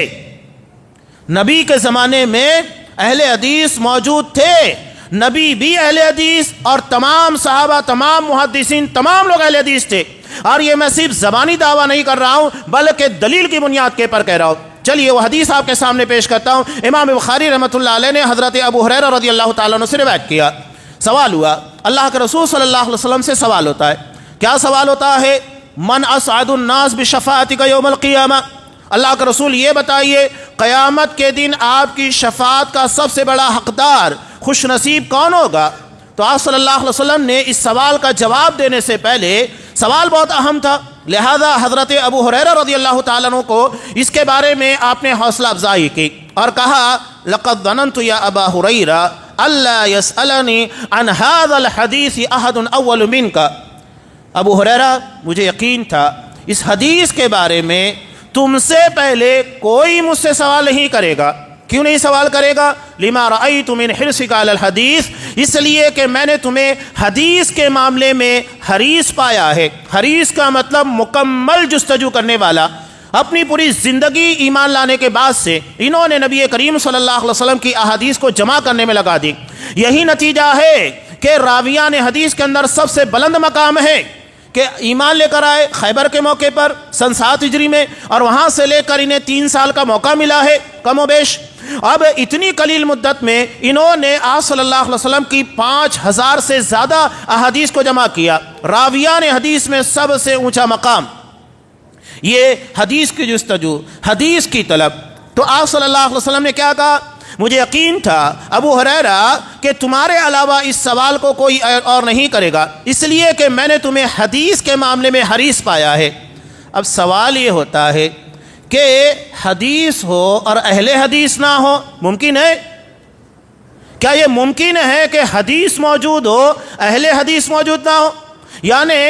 نبی کے زمانے میں اہل حدیث موجود تھے، نبی بھی اہل حدیث، اور تمام صحابہ، تمام محدثین، تمام لوگ اہل حدیث تھے۔ اور یہ میں صرف زبانی دعویٰ نہیں کر رہا ہوں بلکہ دلیل کی بنیاد کے پر کہہ رہا ہوں۔ چلیے وہ حدیث آپ کے سامنے پیش کرتا ہوں۔ امام بخاری رحمۃ اللہ علیہ نے حضرت ابو ہریرہ رضی اللہ تعالیٰ عنہ سے روایت کیا، سوال ہوا، اللہ کے رسول صلی اللہ علیہ وسلم سے سوال ہوتا ہے۔ کیا سوال ہوتا ہے؟ من اسعد الناس بشفاعتک یوم القیامہ، اللہ کے رسول یہ بتائیے قیامت کے دن آپ کی شفاعت کا سب سے بڑا حقدار، خوش نصیب کون ہوگا؟ تو آپ صلی اللہ علیہ وسلم نے اس سوال کا جواب دینے سے پہلے، سوال بہت اہم تھا، لہذا حضرت ابو ہریرہ رضی اللہ تعالیٰ عنہ کو اس کے بارے میں آپ نے حوصلہ افزائی کی اور کہا، لقد ظننت یا ابا ہریرہ الا یسألنی عن هذا الحدیث احد اول منک، ابو ہریرہ مجھے یقین تھا اس حدیث کے بارے میں تم سے پہلے کوئی مجھ سے سوال نہیں کرے گا۔ کیوں نہیں سوال کرے گا؟ لما رأیت من حرصک علی الحدیث، اس لیے کہ میں نے تمہیں حدیث کے معاملے میں حریص پایا ہے۔ حریص کا مطلب مکمل جستجو کرنے والا۔ اپنی پوری زندگی ایمان لانے کے بعد سے انہوں نے نبی کریم صلی اللہ علیہ وسلم کی احادیث کو جمع کرنے میں لگا دی۔ یہی نتیجہ ہے کہ راویان حدیث کے اندر سب سے بلند مقام ہے کہ ایمان لے کر آئے خیبر کے موقع پر سن 7 ہجری میں، اور وہاں سے لے کر انہیں 3 سال کا موقع ملا ہے کم و بیش۔ اب اتنی قلیل مدت میں انہوں نے آپ صلی اللہ علیہ وسلم کی 5000 سے زیادہ احادیث کو جمع کیا۔ راویان حدیث میں سب سے اونچا مقام یہ حدیث کی جستجو، حدیث کی طلب۔ تو آپ صلی اللہ علیہ وسلم نے کیا کہا؟ مجھے یقین تھا ابو ہریرہ کہ تمہارے علاوہ اس سوال کو کوئی اور نہیں کرے گا، اس لیے کہ میں نے تمہیں حدیث کے معاملے میں حریص پایا ہے۔ اب سوال یہ ہوتا ہے کہ حدیث ہو اور اہل حدیث نہ ہو، ممکن ہے؟ کیا یہ ممکن ہے کہ حدیث موجود ہو اہل حدیث موجود نہ ہو؟ یعنی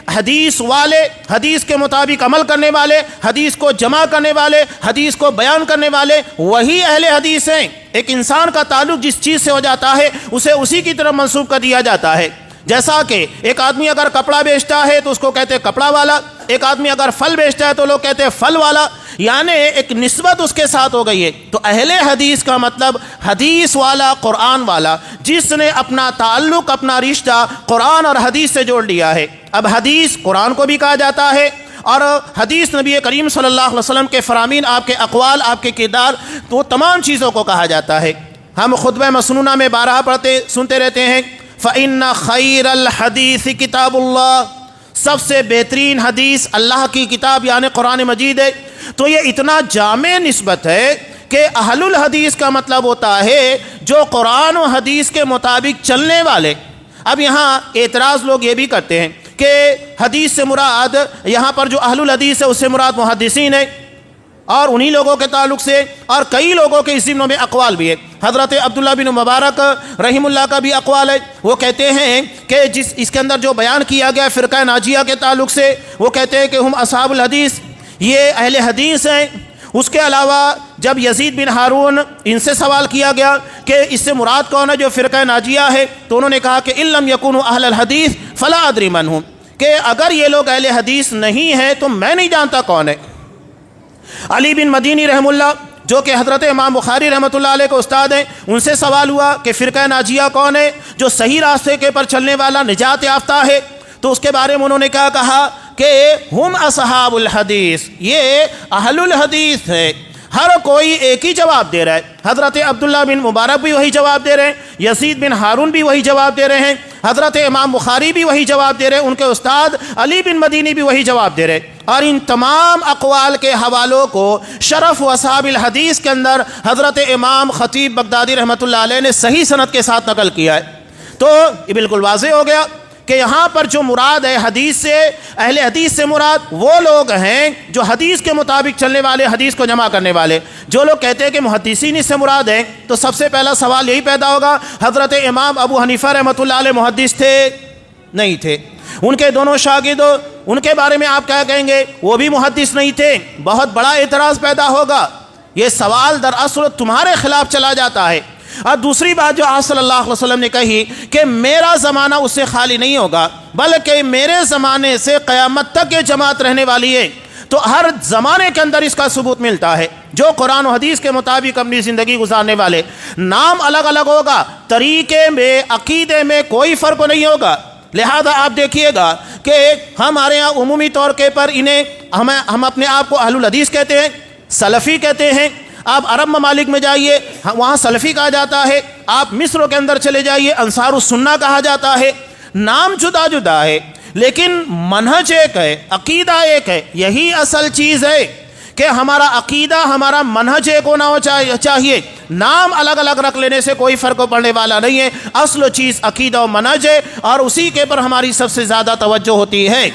حدیث والے، حدیث کے مطابق عمل کرنے والے، حدیث کو جمع کرنے والے، حدیث کو بیان کرنے والے، وہی اہل حدیث ہیں۔ ایک انسان کا تعلق جس چیز سے ہو جاتا ہے اسے اسی کی طرف منسوب کر دیا جاتا ہے۔ جیسا کہ ایک آدمی اگر کپڑا بیچتا ہے تو اس کو کہتے ہیں کپڑا والا، ایک آدمی اگر پھل بیچتا ہے تو لوگ کہتے ہیں پھل والا، یعنی ایک نسبت اس کے ساتھ ہو گئی ہے۔ تو اہل حدیث کا مطلب حدیث والا، قرآن والا، جس نے اپنا تعلق، اپنا رشتہ قرآن اور حدیث سے جوڑ لیا ہے۔ اب حدیث قرآن کو بھی کہا جاتا ہے اور حدیث نبی کریم صلی اللہ علیہ وسلم کے فرامین، آپ کے اقوال، آپ کے کردار، تو تمام چیزوں کو کہا جاتا ہے۔ ہم خطبہ مسنونہ میں بارہا پڑھتے سنتے رہتے ہیں، فَإِنَّ خَيْرَ الْحَدِيثِ کتاب اللہ، سب سے بہترین حدیث اللہ کی کتاب یعنی قرآن مجید ہے۔ تو یہ اتنا جامع نسبت ہے کہ اہل الحدیث کا مطلب ہوتا ہے جو قرآن و حدیث کے مطابق چلنے والے۔ اب یہاں اعتراض لوگ یہ بھی کرتے ہیں کہ حدیث سے مراد یہاں پر جو اہل الحدیث ہے اس سے مراد محدثین ہے، اور انہی لوگوں کے تعلق سے اور کئی لوگوں کے اس ضمن میں اقوال بھی ہے۔ حضرت عبداللہ بن مبارک رحم اللہ کا بھی اقوال ہے، وہ کہتے ہیں کہ اس کے اندر جو بیان کیا گیا فرقہ ناجیہ کے تعلق سے، وہ کہتے ہیں کہ ہم اصحاب الحدیث، یہ اہل حدیث ہیں۔ اس کے علاوہ جب یزید بن ہارون ان سے سوال کیا گیا کہ اس سے مراد کون ہے جو فرقہ ناجیہ ہے، تو انہوں نے کہا کہ ان لم یکونوا اہل الحدیث فلا ادری من ہم، کہ اگر یہ لوگ اہل حدیث نہیں ہیں تو میں نہیں جانتا کون ہے۔ علی بن مدینی رحم اللہ جو کہ حضرت امام بخاری رحمۃ اللہ علیہ کے استاد ہیں، ان سے سوال ہوا کہ فرقہ ناجیہ کون ہے جو صحیح راستے کے پر چلنے والا نجات یافتہ ہے، تو اس کے بارے میں انہوں نے کیا کہا کہ ہم اصحاب الحدیث، یہ اہل الحدیث ہے۔ ہر کوئی ایک ہی جواب دے رہا ہے، حضرت عبداللہ بن مبارک بھی وہی جواب دے رہے ہیں، یزید بن ہارون بھی وہی جواب دے رہے ہیں، حضرت امام بخاری بھی وہی جواب دے رہے ہیں، ان کے استاد علی بن مدینی بھی وہی جواب دے رہے ہیں۔ اور ان تمام اقوال کے حوالوں کو شرف و اصحاب الحدیث کے اندر حضرت امام خطیب بغدادی رحمۃ اللہ علیہ نے صحیح سند کے ساتھ نقل کیا ہے۔ تو یہ بالکل واضح ہو گیا کہ یہاں پر جو مراد ہے حدیث سے، اہل حدیث سے مراد وہ لوگ ہیں جو حدیث کے مطابق چلنے والے، حدیث کو جمع کرنے والے۔ جو لوگ کہتے ہیں کہ محدثین اس سے مراد ہیں، تو سب سے پہلا سوال یہی پیدا ہوگا، حضرت امام ابو حنیفہ رحمۃ اللہ علیہ محدث تھے؟ نہیں تھے۔ ان کے دونوں شاگرد، ان کے بارے میں آپ کیا کہیں گے؟ وہ بھی محدث نہیں تھے۔ بہت بڑا اعتراض پیدا ہوگا، یہ سوال دراصل تمہارے خلاف چلا جاتا ہے۔ اور دوسری بات جو آپ صلی اللہ علیہ وسلم نے کہی کہ میرا زمانہ اس سے خالی نہیں ہوگا، بلکہ میرے زمانے سے قیامت تک یہ جماعت رہنے والی ہے، تو ہر زمانے کے اندر اس کا ثبوت ملتا ہے۔ جو قرآن و حدیث کے مطابق اپنی زندگی گزارنے والے، نام الگ الگ ہوگا، طریقے میں، عقیدے میں کوئی فرق نہیں ہوگا۔ لہذا آپ دیکھیے گا کہ ہمارے ہاں عمومی طور کے پر ہم اپنے آپ کو اہل الحدیث کہتے ہیں، سلفی کہتے ہیں۔ آپ عرب ممالک میں جائیے، وہاں سلفی کہا جاتا ہے۔ آپ مصر کے اندر چلے جائیے، انصار السنہ کہا جاتا ہے۔ نام جدا جدا ہے لیکن منہج ایک ہے، عقیدہ ایک ہے۔ یہی اصل چیز ہے کہ ہمارا عقیدہ، ہمارا منہج ایک ہونا چاہیے۔ نام الگ الگ رکھ لینے سے کوئی فرق پڑنے والا نہیں ہے۔ اصل چیز عقیدہ و منہج ہے، اور اسی کے پر ہماری سب سے زیادہ توجہ ہوتی ہے۔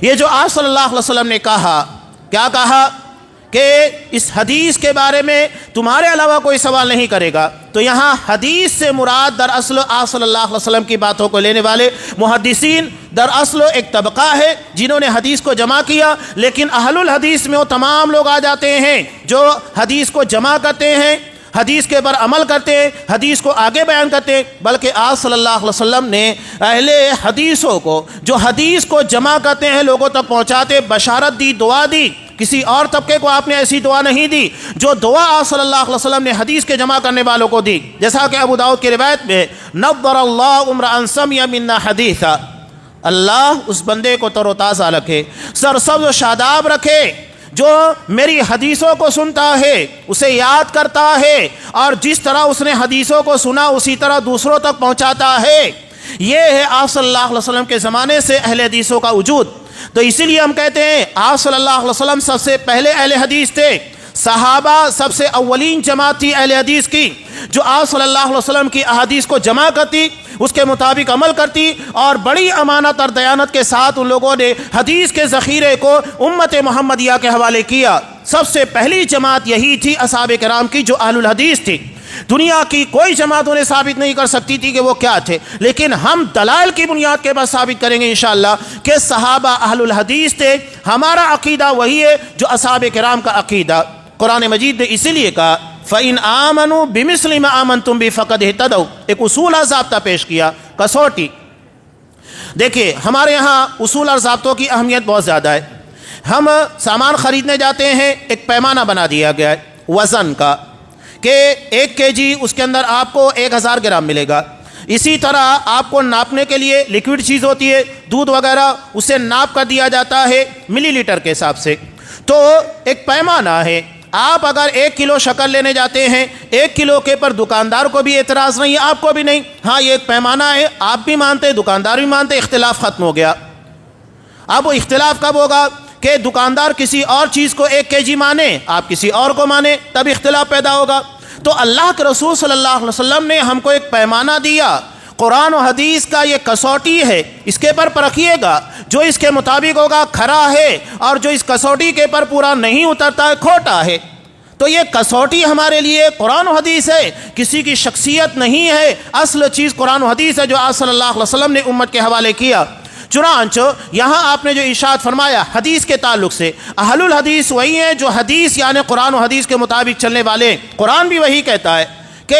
یہ جو آپ صلی اللہ علیہ وسلم نے کہا، کیا کہا کہ اس حدیث کے بارے میں تمہارے علاوہ کوئی سوال نہیں کرے گا، تو یہاں حدیث سے مراد دراصل آپ صلی اللہ علیہ وسلم کی باتوں کو لینے والے محدثین دراصل ایک طبقہ ہے جنہوں نے حدیث کو جمع کیا۔ لیکن اہل الحدیث میں وہ تمام لوگ آ جاتے ہیں جو حدیث کو جمع کرتے ہیں، حدیث کے پر عمل کرتے ہیں، حدیث کو آگے بیان کرتے ہیں۔ بلکہ آپ صلی اللہ علیہ وسلم نے اہل حدیثوں کو، جو حدیث کو جمع کرتے ہیں، لوگوں تک پہنچاتے، بشارت دی، دعا دی۔ کسی اور طبقے کو آپ نے ایسی دعا نہیں دی جو دعا آپ صلی اللہ علیہ وسلم نے حدیث کے جمع کرنے والوں کو دی۔ جیسا کہ ابو داؤد کی روایت میں، نور اللہ امرأ سمع منا حدیثا، اللہ اس بندے کو تر و تازہ رکھے، سرسبز و شاداب رکھے، جو میری حدیثوں کو سنتا ہے، اسے یاد کرتا ہے، اور جس طرح اس نے حدیثوں کو سنا اسی طرح دوسروں تک پہنچاتا ہے۔ یہ ہے آپ صلی اللہ علیہ وسلم کے زمانے سے اہل حدیثوں کا وجود۔ تو اسی لیے ہم کہتے ہیں آپ صلی اللہ علیہ وسلم سب سے پہلے اہل حدیث تھے۔ صحابہ سب سے اولین جماعت تھی اہل حدیث کی، جو آپ صلی اللہ علیہ وسلم کی احادیث کو جمع کرتی، اس کے مطابق عمل کرتی، اور بڑی امانت اور دیانت کے ساتھ ان لوگوں نے حدیث کے ذخیرے کو امت محمدیہ کے حوالے کیا۔ سب سے پہلی جماعت یہی تھی اصحاب کرام کی، جو اہل الحدیث تھی۔ دنیا کی کوئی جماعت انہیں ثابت نہیں کر سکتی تھی کہ وہ کیا تھے، لیکن ہم دلائل کی بنیاد کے بعد ثابت کریں گے انشاءاللہ کہ صحابہ اہل الحدیث تھے۔ ہمارا عقیدہ وہی ہے جو اصحاب کرام کا عقیدہ۔ قرآن مجید نے اسی لیے کہا فَإِنْ آمَنُوا بِمِثْلِ مَا آمَنْتُمْ بِهِ فَقَدْ اهْتَدَوْا، ایک اصول اور ضابطہ پیش کیا، کسوٹی۔ دیکھیے ہمارے ہاں اصول اور ضابطوں کی اہمیت بہت زیادہ ہے۔ ہم سامان خریدنے جاتے ہیں، ایک پیمانہ بنا دیا گیا ہے وزن کا، کہ 1 kg اس کے اندر آپ کو 1000 گرام ملے گا۔ اسی طرح آپ کو ناپنے کے لیے لکوڈ چیز ہوتی ہے، دودھ وغیرہ، اسے ناپ کر دیا جاتا ہے ملی لیٹر کے حساب سے۔ تو ایک پیمانہ ہے، آپ اگر 1 کلو شکر لینے جاتے ہیں 1 کلو کے پر دکاندار کو بھی اعتراض نہیں ہے، آپ کو بھی نہیں، ہاں یہ ایک پیمانہ ہے، آپ بھی مانتے دکاندار بھی مانتے، اختلاف ختم ہو گیا۔ اب وہ اختلاف کب ہوگا کہ دکاندار کسی اور چیز کو 1 kg مانے، آپ کسی اور کو مانے، تب اختلاف پیدا ہوگا۔ تو اللہ کے رسول صلی اللہ علیہ وسلم نے ہم کو ایک پیمانہ دیا، قرآن و حدیث کا یہ کسوٹی ہے، اس کے پر پرکھیے گا، جو اس کے مطابق ہوگا کھرا ہے، اور جو اس کسوٹی کے پر پورا نہیں اترتا ہے کھوٹا ہے۔ تو یہ کسوٹی ہمارے لیے قرآن و حدیث ہے، کسی کی شخصیت نہیں ہے، اصل چیز قرآن و حدیث ہے جو آپ صلی اللہ علیہ وسلم نے امت کے حوالے کیا۔ چنانچہ یہاں آپ نے جو ارشاد فرمایا حدیث کے تعلق سے، اہل الحدیث وہی ہیں جو حدیث یعنی قرآن و حدیث کے مطابق چلنے والے ہیں۔ قرآن بھی وہی کہتا ہے کہ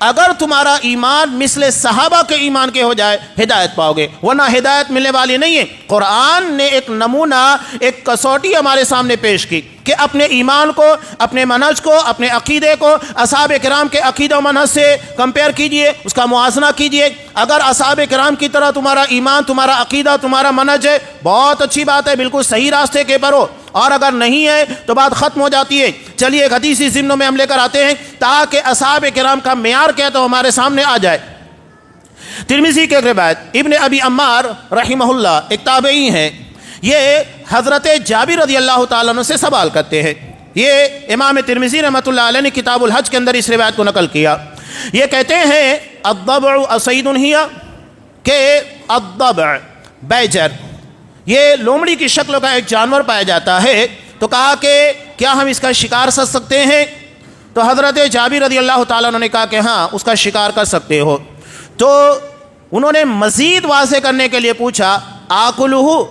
اگر تمہارا ایمان مثل صحابہ کے ایمان کے ہو جائے ہدایت پاؤ گے، ورنہ ہدایت ملنے والی نہیں ہے۔ قرآن نے ایک نمونہ، ایک کسوٹی ہمارے سامنے پیش کی کہ اپنے ایمان کو، اپنے منہج کو، اپنے عقیدے کو اصحاب کرام کے عقیدہ و منہج سے کمپیئر کیجئے، اس کا موازنہ کیجئے۔ اگر اصحاب کرام کی طرح تمہارا ایمان، تمہارا عقیدہ، تمہارا منہج ہے، بہت اچھی بات ہے، بالکل صحیح راستے کے پر ہو، اور اگر نہیں ہے تو بات ختم ہو جاتی ہے۔ چلیے ایک حدیثی ضمن میں ہم لے کر آتے ہیں تاکہ اصحاب کرام کا معیار کیا تو ہمارے سامنے آ جائے۔ ترمذی کے روایت ابن ابی عمار رحمہ اللہ ایک تابعی ہیں، یہ حضرت جابر رضی اللہ تعالیٰ عنہ سے سوال کرتے ہیں۔ یہ امام ترمذی رحمۃ اللہ علیہ نے کتاب الحج کے اندر اس روایت کو نقل کیا۔ یہ کہتے ہیں الضبع اصید ہی، کہ الضبع بیجر یہ لومڑی کی شکل کا ایک جانور پایا جاتا ہے، تو کہا کہ کیا ہم اس کا شکار کر سکتے ہیں؟ تو حضرت جابر رضی اللہ تعالیٰ عنہ نے کہا کہ ہاں اس کا شکار کر سکتے ہو۔ تو انہوں نے مزید واضح کرنے کے لیے پوچھا آکلہ،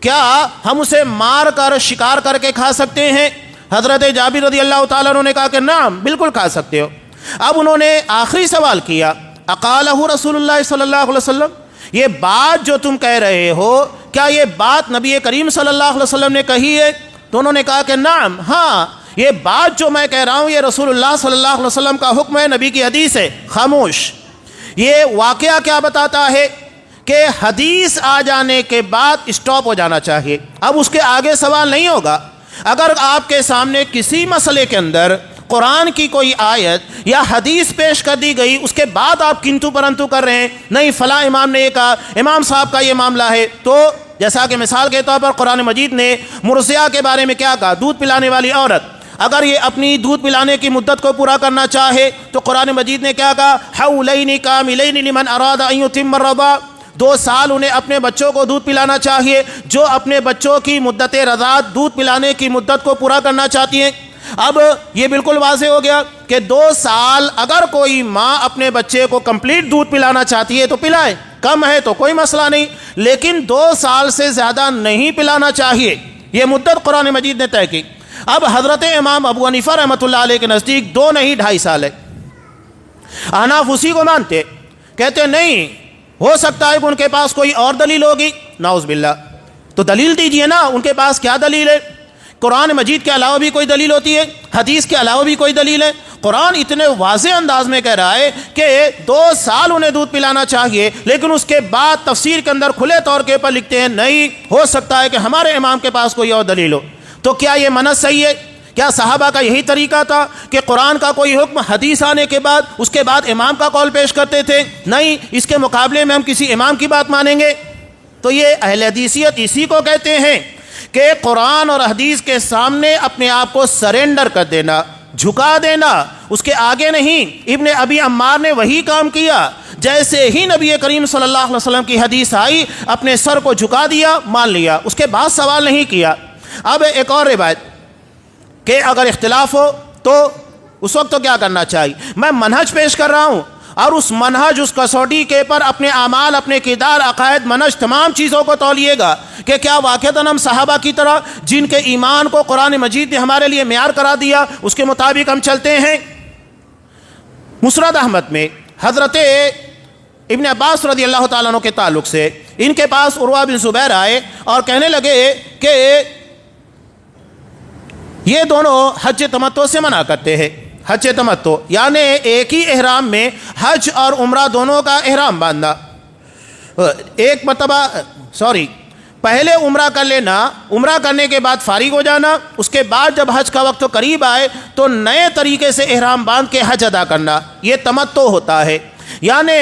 کیا ہم اسے مار کر شکار کر کے کھا سکتے ہیں؟ حضرت جابر رضی اللہ تعالیٰ عنہ نے کہا کہ نعم بالکل کھا سکتے ہو۔ اب انہوں نے آخری سوال کیا اقالہ رسول اللہ صلی اللہ علیہ وسلم، یہ بات جو تم کہہ رہے ہو کیا یہ بات نبی کریم صلی اللہ علیہ وسلم نے کہی ہے؟ تو انہوں نے کہا کہ نعم، ہاں یہ بات جو میں کہہ رہا ہوں یہ رسول اللہ صلی اللہ علیہ وسلم کا حکم ہے، نبی کی حدیث ہے۔ خاموش۔ یہ واقعہ کیا بتاتا ہے کہ حدیث آ جانے کے بعد اسٹاپ ہو جانا چاہیے، اب اس کے آگے سوال نہیں ہوگا۔ اگر آپ کے سامنے کسی مسئلے کے اندر قرآن کی کوئی آیت یا حدیث پیش کر دی گئی، اس کے بعد آپ کنتو پرنتو کر رہے ہیں، نہیں فلاں امام نے یہ کہا، امام صاحب کا یہ معاملہ ہے، تو جیسا کہ مثال کے طور پر قرآن مجید نے مرضعہ کے بارے میں کیا کہا، دودھ پلانے والی عورت، اگر یہ اپنی دودھ پلانے کی مدت کو پورا کرنا چاہے تو قرآن مجید نے کیا کہا، حولین کاملین لمن اراد ان یتم الرضاع، 2 سال انہیں اپنے بچوں کو دودھ پلانا چاہیے جو اپنے بچوں کی مدت رضاعت، دودھ پلانے کی مدت کو پورا کرنا چاہتی ہیں۔ اب یہ بالکل واضح ہو گیا کہ 2 سال اگر کوئی ماں اپنے بچے کو کمپلیٹ دودھ پلانا چاہتی ہے تو پلائے، کم ہے تو کوئی مسئلہ نہیں، لیکن 2 سال سے زیادہ نہیں پلانا چاہیے، یہ مدت قرآن مجید نے طے کی۔ اب حضرت امام ابو حنیفہ رحمۃ اللہ علیہ کے نزدیک 2 نہیں 2.5 سال ہے۔ احناف اسی کو مانتے، کہتے نہیں ہو سکتا ہے کہ ان کے پاس کوئی اور دلیل ہوگی، نعوذ باللہ، تو دلیل دیجئے نا، ان کے پاس کیا دلیل ہے؟ قرآن مجید کے علاوہ بھی کوئی دلیل ہوتی ہے، حدیث کے علاوہ بھی کوئی دلیل ہے؟ قرآن اتنے واضح انداز میں کہہ رہا ہے کہ 2 سال انہیں دودھ پلانا چاہیے، لیکن اس کے بعد تفسیر کے اندر کھلے طور کے پر لکھتے ہیں نہیں ہو سکتا ہے کہ ہمارے امام کے پاس کوئی اور دلیل ہو۔ تو کیا یہ منہج صحیح ہے؟ کیا صحابہ کا یہی طریقہ تھا کہ قرآن کا کوئی حکم حدیث آنے کے بعد اس کے بعد امام کا قول پیش کرتے تھے؟ نہیں، اس کے مقابلے میں ہم کسی امام کی بات مانیں گے؟ تو یہ اہل حدیثیت اسی کو کہتے ہیں کہ قرآن اور حدیث کے سامنے اپنے آپ کو سرنڈر کر دینا، جھکا دینا، اس کے آگے نہیں۔ ابن ابی عمار نے وہی کام کیا، جیسے ہی نبی کریم صلی اللہ علیہ وسلم کی حدیث آئی اپنے سر کو جھکا دیا، مان لیا، اس کے بعد سوال نہیں کیا۔ اب ایک اور روایت کہ اگر اختلاف ہو تو اس وقت تو کیا کرنا چاہیے؟ میں منہج پیش کر رہا ہوں، اور اس منہج، اس کسوٹی کے پر اپنے اعمال، اپنے کردار، عقائد، منہج، تمام چیزوں کو تولیے گا کہ کیا واقعتاً ہم صحابہ کی طرح جن کے ایمان کو قرآن مجید نے ہمارے لیے معیار کرا دیا اس کے مطابق ہم چلتے ہیں؟ مسند احمد میں حضرت ابن عباس رضی اللہ تعالیٰ عنہ کے تعلق سے ان کے پاس عروہ بن زبیر آئے اور کہنے لگے کہ یہ دونوں حج تمتع سے منع کرتے ہیں۔ حج تمتع یعنی ایک ہی احرام میں حج اور عمرہ دونوں کا احرام باندھنا. ایک مرتبہ پہلے عمرہ کر لینا، عمرہ کرنے کے بعد فارغ ہو جانا، اس کے بعد جب حج کا وقت قریب آئے تو نئے طریقے سے احرام باندھ کے حج ادا کرنا، یہ تمتع ہوتا ہے. یعنی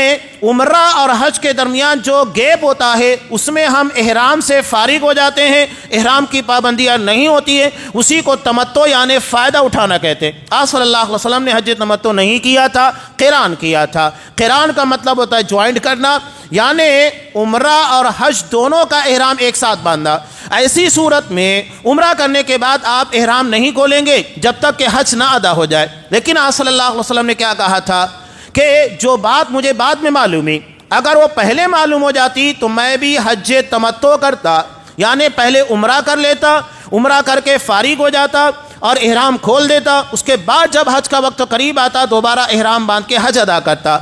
عمرہ اور حج کے درمیان جو گیپ ہوتا ہے اس میں ہم احرام سے فارغ ہو جاتے ہیں، احرام کی پابندیاں نہیں ہوتی ہیں، اسی کو تمتع یعنی فائدہ اٹھانا کہتے ہیں. آپ صلی اللہ علیہ وسلم نے حج تمتع نہیں کیا تھا، قران کیا تھا. قران کا مطلب ہوتا ہے جوائنٹ کرنا، یعنی عمرہ اور حج دونوں کا احرام ایک ساتھ باندھنا. ایسی صورت میں عمرہ کرنے کے بعد آپ احرام نہیں کھولیں گے جب تک کہ حج نہ ادا ہو جائے. لیکن آپ صلی اللہ علیہ وسلم نے کیا کہا تھا کہ جو بات مجھے بعد میں معلوم ہوئی، اگر وہ پہلے معلوم ہو جاتی تو میں بھی حج تمتع کرتا، یعنی پہلے عمرہ کر لیتا، عمرہ کر کے فارغ ہو جاتا اور احرام کھول دیتا، اس کے بعد جب حج کا وقت قریب آتا دوبارہ احرام باندھ کے حج ادا کرتا.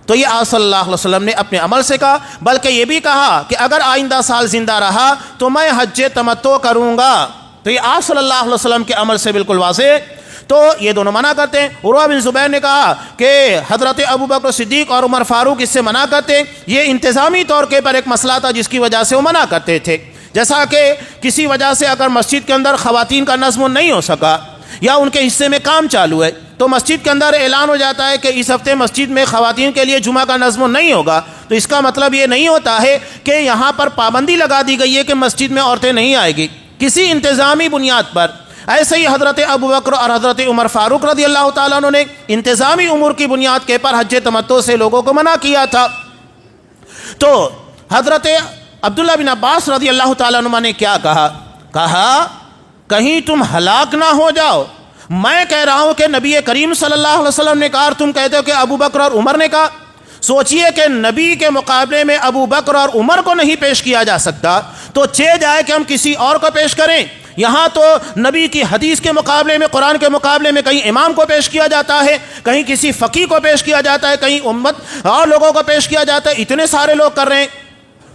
تو یہ آپ صلی اللہ علیہ وسلم نے اپنے عمل سے کہا، بلکہ یہ بھی کہا کہ اگر آئندہ سال زندہ رہا تو میں حج تمتع کروں گا. تو یہ آپ صلی اللہ علیہ وسلم کے عمل سے بالکل واضح. تو یہ دونوں منع کرتے ہیں. عروہ بن زبیر نے کہا کہ حضرت ابوبکر صدیق اور عمر فاروق اس سے منع کرتے. یہ انتظامی طور کے پر ایک مسئلہ تھا جس کی وجہ سے وہ منع کرتے تھے. جیسا کہ کسی وجہ سے اگر مسجد کے اندر خواتین کا نظم نہیں ہو سکا یا ان کے حصے میں کام چالو ہے تو مسجد کے اندر اعلان ہو جاتا ہے کہ اس ہفتے مسجد میں خواتین کے لیے جمعہ کا نظم نہیں ہوگا، تو اس کا مطلب یہ نہیں ہوتا ہے کہ یہاں پر پابندی لگا دی گئی ہے کہ مسجد میں عورتیں نہیں آئیں گی، کسی انتظامی بنیاد پر. ایسے ہی حضرت ابوبکر اور حضرت عمر فاروق رضی اللہ تعالیٰ عنہ نے انتظامی امور کی بنیاد کے پر حج تمتع سے لوگوں کو منع کیا تھا. تو حضرت عبداللہ بن عباس رضی اللہ تعالیٰ عنہ نے کیا کہا کہیں تم ہلاک نہ ہو جاؤ. میں کہہ رہا ہوں کہ نبی کریم صلی اللہ علیہ وسلم نے کہا اور تم کہتے ہو کہ ابوبکر اور عمر نے کہا. سوچئے کہ نبی کے مقابلے میں ابوبکر اور عمر کو نہیں پیش کیا جا سکتا تو چہ جائے کہ ہم کسی اور کو پیش کریں. یہاں تو نبی کی حدیث کے مقابلے میں، قرآن کے مقابلے میں کہیں امام کو پیش کیا جاتا ہے، کہیں کسی فقیہ کو پیش کیا جاتا ہے، کہیں امت اور لوگوں کو پیش کیا جاتا ہے. اتنے سارے لوگ کر رہے ہیں،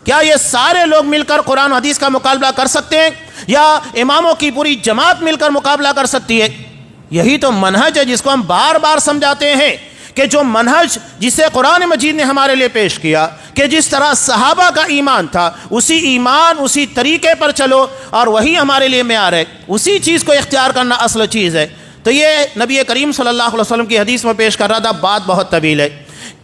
کیا یہ سارے لوگ مل کر قرآن حدیث کا مقابلہ کر سکتے ہیں یا اماموں کی پوری جماعت مل کر مقابلہ کر سکتی ہے؟ یہی تو منہج ہے جس کو ہم بار بار سمجھاتے ہیں کہ جو منہج جسے قرآن مجید نے ہمارے لیے پیش کیا کہ جس طرح صحابہ کا ایمان تھا اسی ایمان اسی طریقے پر چلو اور وہی ہمارے لیے معیار ہے، اسی چیز کو اختیار کرنا اصل چیز ہے. تو یہ نبی کریم صلی اللہ علیہ وسلم کی حدیث میں پیش کر رہا تھا. بات بہت طویل ہے.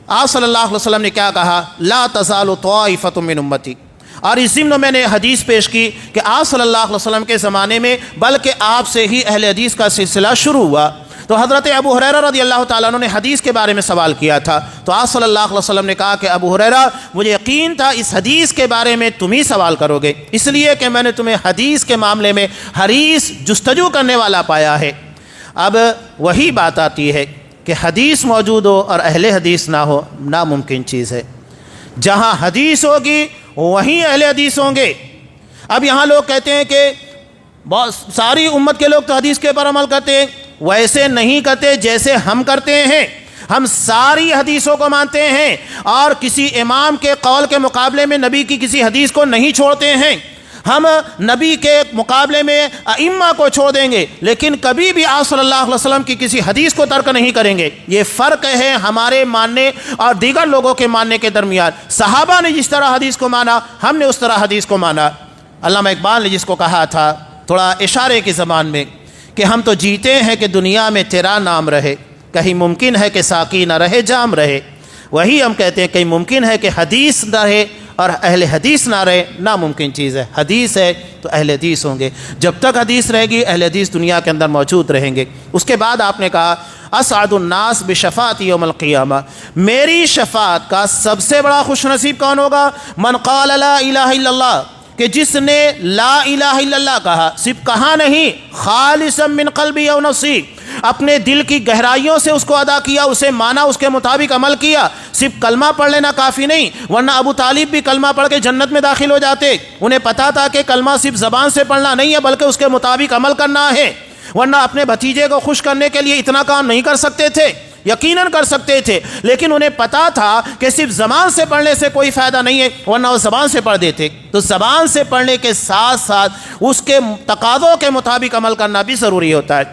آپ صلی اللہ علیہ وسلم نے کیا کہا؟ لا تزال طائفۃ من امتی. اور اس ضمن میں نے حدیث پیش کی کہ آپ صلی اللہ علیہ وسلم کے زمانے میں بلکہ آپ سے ہی اہل حدیث کا سلسلہ شروع ہوا. تو حضرت ابو ہریرہ رضی اللہ تعالیٰ عنہ نے حدیث کے بارے میں سوال کیا تھا. تو آپ صلی اللہ علیہ وسلم نے کہا کہ ابو ہریرہ مجھے یقین تھا اس حدیث کے بارے میں تم ہی سوال کرو گے، اس لیے کہ میں نے تمہیں حدیث کے معاملے میں حریص جستجو کرنے والا پایا ہے. اب وہی بات آتی ہے کہ حدیث موجود ہو اور اہل حدیث نہ ہو، ناممکن چیز ہے. جہاں حدیث ہوگی وہیں اہل حدیث ہوں گے. اب یہاں لوگ کہتے ہیں کہ بہت ساری امت کے لوگ تو حدیث کے پر عمل کرتے ہیں، ویسے نہیں کرتے جیسے ہم کرتے ہیں. ہم ساری حدیثوں کو مانتے ہیں اور کسی امام کے قول کے مقابلے میں نبی کی کسی حدیث کو نہیں چھوڑتے ہیں. ہم نبی کے مقابلے میں ائمہ کو چھوڑ دیں گے لیکن کبھی بھی آپ صلی اللہ علیہ وسلم کی کسی حدیث کو ترک نہیں کریں گے. یہ فرق ہے ہمارے ماننے اور دیگر لوگوں کے ماننے کے درمیان. صحابہ نے جس طرح حدیث کو مانا ہم نے اس طرح حدیث کو مانا. علامہ اقبال نے جس کو کہا تھا تھوڑا اشارے کی زبان میں کہ ہم تو جیتے ہیں کہ دنیا میں تیرا نام رہے، کہیں ممکن ہے کہ ساقی نہ رہے جام رہے. وہی ہم کہتے ہیں کہیں ممکن ہے کہ حدیث نہ رہے اور اہل حدیث نہ رہے، ناممکن چیز ہے. حدیث ہے تو اہل حدیث ہوں گے. جب تک حدیث رہے گی اہل حدیث دنیا کے اندر موجود رہیں گے. اس کے بعد آپ نے کہا اسعد الناس بشفاعت یوم القیامہ، میری شفاعت کا سب سے بڑا خوش نصیب کون ہوگا؟ من قال لا الہ الا اللہ، کہ جس نے لا الہ الا اللہ کہا، صرف کہا نہیں، خالصا من قلبی او نفسی، اپنے دل کی گہرائیوں سے اس کو ادا کیا، اسے مانا، اس کے مطابق عمل کیا. صرف کلمہ پڑھ لینا کافی نہیں، ورنہ ابو طالب بھی کلمہ پڑھ کے جنت میں داخل ہو جاتے. انہیں پتا تھا کہ کلمہ صرف زبان سے پڑھنا نہیں ہے بلکہ اس کے مطابق عمل کرنا ہے، ورنہ اپنے بھتیجے کو خوش کرنے کے لیے اتنا کام نہیں کر سکتے تھے. یقیناً کر سکتے تھے لیکن انہیں پتا تھا کہ صرف زبان سے پڑھنے سے کوئی فائدہ نہیں ہے، ورنہ وہ زبان سے پڑھ دیتے. تو زبان سے پڑھنے کے ساتھ ساتھ اس کے تقاضوں کے مطابق عمل کرنا بھی ضروری ہوتا ہے.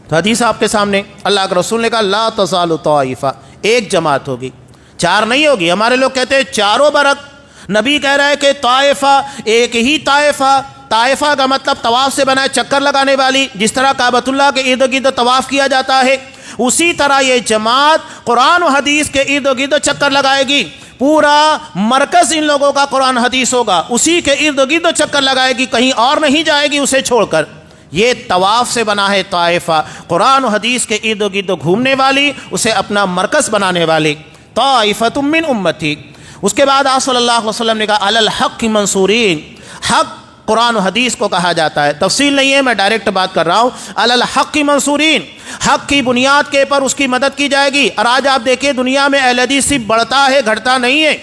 تو حدیث آپ کے سامنے، اللہ کے رسول نے کہا لا تزال طائفہ، ایک جماعت ہوگی، چار نہیں ہوگی۔ ہمارے لوگ کہتے ہیں چاروں برق، نبی کہہ رہا ہے کہ طائفہ، ایک ہی طائفہ۔ طائفہ کا مطلب طواف سے بنا ہے، چکر لگانے والی، جس طرح کعبۃ اللہ کے ارد گرد طواف کیا جاتا ہے، اسی طرح یہ جماعت قرآن و حدیث کے ارد گرد چکر لگائے گی۔ پورا مرکز ان لوگوں کا قرآن حدیث ہوگا، اسی کے ارد گرد چکر لگائے گی، کہیں اور نہیں جائے گی اسے چھوڑ کر۔ یہ طواف سے بنا ہے طائفہ، قرآن و حدیث کے ارد گرد گھومنے والی، اسے اپنا مرکز بنانے والی۔ طائفۃ من امتی، اس کے بعد آپ صلی اللہ علیہ وسلم نے کہا علی الحق منصورین، حق قرآن و حدیث کو کہا جاتا ہے، تفصیل نہیں ہے، میں ڈائریکٹ بات کر رہا ہوں۔ علی الحق منصورین، حق کی بنیاد کے پر اس کی مدد کی جائے گی۔ اور آج آپ دیکھیں دنیا میں اہل حدیث صرف بڑھتا ہے، گھٹتا نہیں ہے،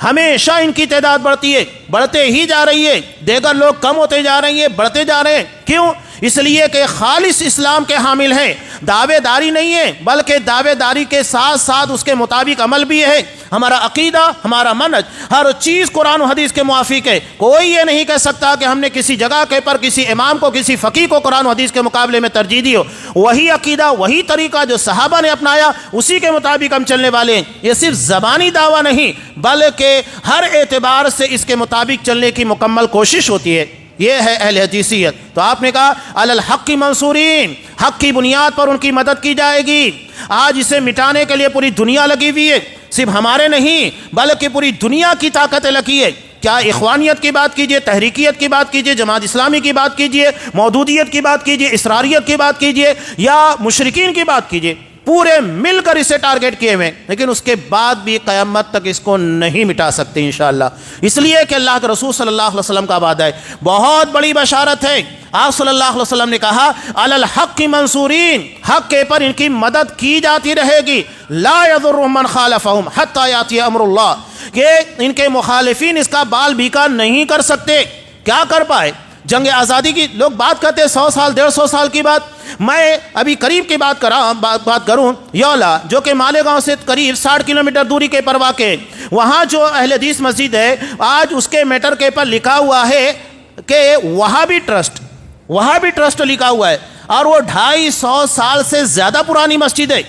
ہمیشہ ان کی تعداد بڑھتی ہے، بڑھتے ہی جا رہی ہے، دیگر لوگ کم ہوتے جا رہے ہیں، بڑھتے جا رہے ہیں۔ کیوں؟ اس لیے کہ خالص اسلام کے حامل ہیں، دعوے داری نہیں ہے، بلکہ دعوے داری کے ساتھ ساتھ اس کے مطابق عمل بھی ہے۔ ہمارا عقیدہ، ہمارا منہج، ہر چیز قرآن و حدیث کے موافق ہے۔ کوئی یہ نہیں کہہ سکتا کہ ہم نے کسی جگہ کے پر کسی امام کو، کسی فقیہ کو قرآن و حدیث کے مقابلے میں ترجیح دی ہو۔ وہی عقیدہ، وہی طریقہ جو صحابہ نے اپنایا، اسی کے مطابق ہم چلنے والے ہیں۔ یہ صرف زبانی دعویٰ نہیں، بلکہ ہر اعتبار سے اس کے مطابق چلنے کی مکمل کوشش ہوتی ہے۔ یہ ہے اہل حدیثیت۔ تو آپ نے کہا علی الحق منصورین، حق کی بنیاد پر ان کی مدد کی جائے گی۔ آج اسے مٹانے کے لیے پوری دنیا لگی ہوئی ہے، صرف ہمارے نہیں بلکہ پوری دنیا کی طاقتیں لگی ہے۔ کیا اخوانیت کی بات کیجئے، تحریکیت کی بات کیجئے، جماعت اسلامی کی بات کیجئے، مودودیت کی بات کیجئے، اسراریت کی بات کیجئے، یا مشرکین کی بات کیجئے، پورے مل کر اسے ٹارگٹ کیے ہوئے، لیکن اس کے بعد بھی قیامت تک اس کو نہیں مٹا سکتے انشاءاللہ۔ اس لیے کہ اللہ کے رسول صلی اللہ علیہ وسلم کا وعدہ ہے، بہت بڑی بشارت ہے۔ آپ صلی اللہ علیہ وسلم نے کہا علی الحق منصورین، حق کے پر ان کی مدد کی جاتی رہے گی، لا یضرهم من خالفهم حتی یاتی امر اللہ، کہ ان کے مخالفین اس کا بال بیکا نہیں کر سکتے۔ کیا کر پائے؟ جنگ آزادی کی لوگ بات کرتے ہیں 100 سال 150 سال کی بات، میں ابھی قریب کی بات کروں، یولا جو کہ مالیگاؤں سے قریب 60 کلومیٹر دوری کے پر واقع ہے، وہاں جو اہل حدیث مسجد ہے، آج اس کے میٹر کے پر لکھا ہوا ہے کہ وہابی ٹرسٹ لکھا ہوا ہے، اور وہ 250 سال سے زیادہ پرانی مسجد ہے۔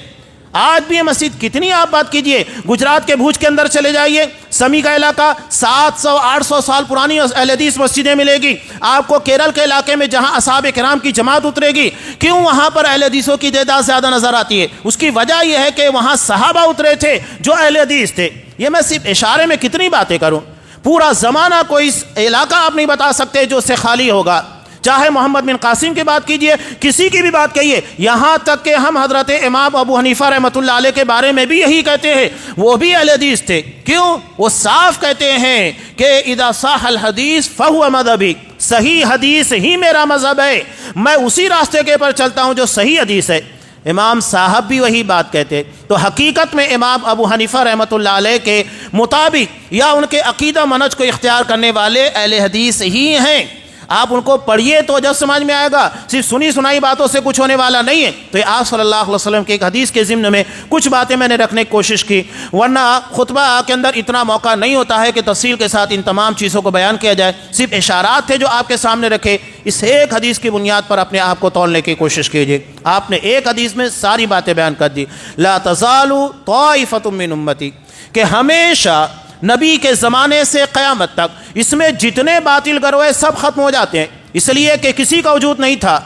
آج بھی یہ مسجد کتنی آپ بات کیجئے، گجرات کے بھوج کے اندر چلے جائیے، سمی کا علاقہ 700-800 سال پرانی اہل حدیث مسجدیں ملے گی۔ آپ کو کیرل کے علاقے میں جہاں اصحاب کرام کی جماعت اترے گی، کیوں وہاں پر اہل حدیثوں کی تعداد زیادہ نظر آتی ہے؟ اس کی وجہ یہ ہے کہ وہاں صحابہ اترے تھے جو اہل حدیث تھے۔ یہ میں صرف اشارے میں کتنی باتیں کروں، پورا زمانہ کوئی علاقہ آپ نہیں بتا سکتے جو اس سے خالی ہوگا۔ چاہے محمد بن قاسم کی بات کیجئے، کسی کی بھی بات کہیے، یہاں تک کہ ہم حضرت امام ابو حنیفہ رحمۃ اللہ علیہ کے بارے میں بھی یہی کہتے ہیں، وہ بھی اہل حدیث تھے۔ کیوں؟ وہ صاف کہتے ہیں کہ اذا صح الحدیث فہو مذہبی، صحیح حدیث ہی میرا مذہب ہے، میں اسی راستے کے پر چلتا ہوں جو صحیح حدیث ہے۔ امام صاحب بھی وہی بات کہتے۔ تو حقیقت میں امام ابو حنیفہ رحمۃ اللہ علیہ کے مطابق یا ان کے عقیدہ منہج کو اختیار کرنے والے اہل حدیث ہی ہیں۔ آپ ان کو پڑھیے تو جب سمجھ میں آئے گا، صرف سنی سنائی باتوں سے کچھ ہونے والا نہیں ہے۔ تو یہ آپ صلی اللہ علیہ وسلم کے ایک حدیث کے ضمن میں کچھ باتیں میں نے رکھنے کی کوشش کی، ورنہ خطبہ کے اندر اتنا موقع نہیں ہوتا ہے کہ تفصیل کے ساتھ ان تمام چیزوں کو بیان کیا جائے، صرف اشارات تھے جو آپ کے سامنے رکھے۔ اس ایک حدیث کی بنیاد پر اپنے آپ کو تولنے کی کوشش کیجیے۔ آپ نے ایک حدیث میں ساری باتیں بیان کر دی، لا تزال طائفۃ من امتی، کہ ہمیشہ نبی کے زمانے سے قیامت تک اس میں جتنے باطل گروہ سب ختم ہو جاتے ہیں، اس لیے کہ کسی کا وجود نہیں تھا،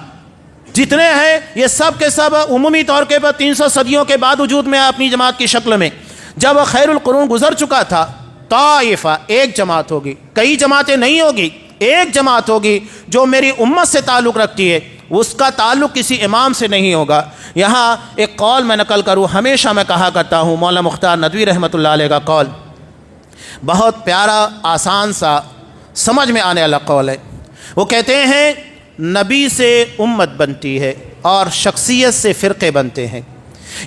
جتنے ہیں یہ سب کے سب عمومی طور کے پر 300 صدیوں کے بعد وجود میں اپنی جماعت کی شکل میں۔ جب خیر القرون گزر چکا تھا، طائفہ ایک جماعت ہوگی، کئی جماعتیں نہیں ہوگی، ایک جماعت ہوگی جو میری امت سے تعلق رکھتی ہے، اس کا تعلق کسی امام سے نہیں ہوگا۔ یہاں ایک قول میں نقل کروں، ہمیشہ میں کہا کرتا ہوں، مولانا مختار ندوی رحمۃ اللہ علیہ کا قول، بہت پیارا، آسان سا، سمجھ میں آنے والا قول ہے۔ وہ کہتے ہیں نبی سے امت بنتی ہے اور شخصیت سے فرقے بنتے ہیں،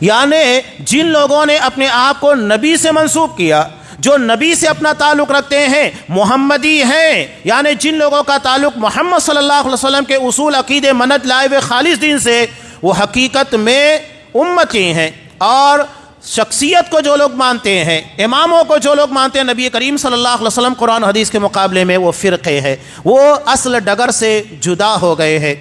یعنی جن لوگوں نے اپنے آپ کو نبی سے منسوب کیا، جو نبی سے اپنا تعلق رکھتے ہیں، محمدی ہیں، یعنی جن لوگوں کا تعلق محمد صلی اللہ علیہ وسلم کے اصول عقیدے منت لائے ہوئے خالص دین سے، وہ حقیقت میں امتی ہیں۔ اور شخصیت کو جو لوگ مانتے ہیں، اماموں کو جو لوگ مانتے ہیں نبی کریم صلی اللہ علیہ وسلم، قرآن و حدیث کے مقابلے میں وہ فرقے ہیں، وہ اصل ڈگر سے جدا ہو گئے ہیں۔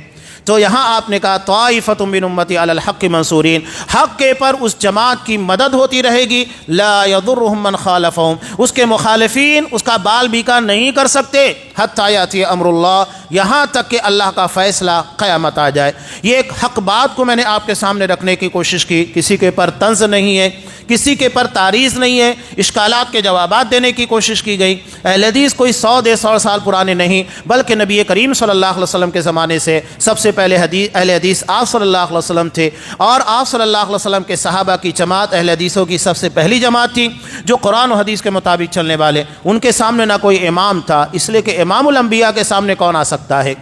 تو یہاں آپ نے کہا طائفۃ من امتی علی الحق منصورین، حق کے پر اس جماعت کی مدد ہوتی رہے گی، لا یضرهم من خالفهم، اس کے مخالفین اس کا بال بیکا نہیں کر سکتے، حتی یاتی امر اللہ، یہاں تک کہ اللہ کا فیصلہ قیامت آ جائے۔ یہ ایک حق بات کو میں نے آپ کے سامنے رکھنے کی کوشش کی، کسی کے پر طنز نہیں ہے، کسی کے پر تعریض نہیں ہے، اشکالات کے جوابات دینے کی کوشش کی گئی۔ اہل حدیث کوئی 100 سال پرانے نہیں، بلکہ نبی کریم صلی اللہ علیہ وسلم کے زمانے سے سب سے پہلے اہل حدیث آپ صلی اللہ علیہ وسلم تھے، اور آپ صلی اللہ علیہ وسلم کے صحابہ کی جماعت اہل حدیثوں کی سب سے پہلی جماعت تھی جو قرآن و حدیث کے مطابق چلنے والے۔ ان کے سامنے نہ کوئی امام تھا، اس لیے کہ امام الانبیاء کے سامنے کون آ سکتا ہے؟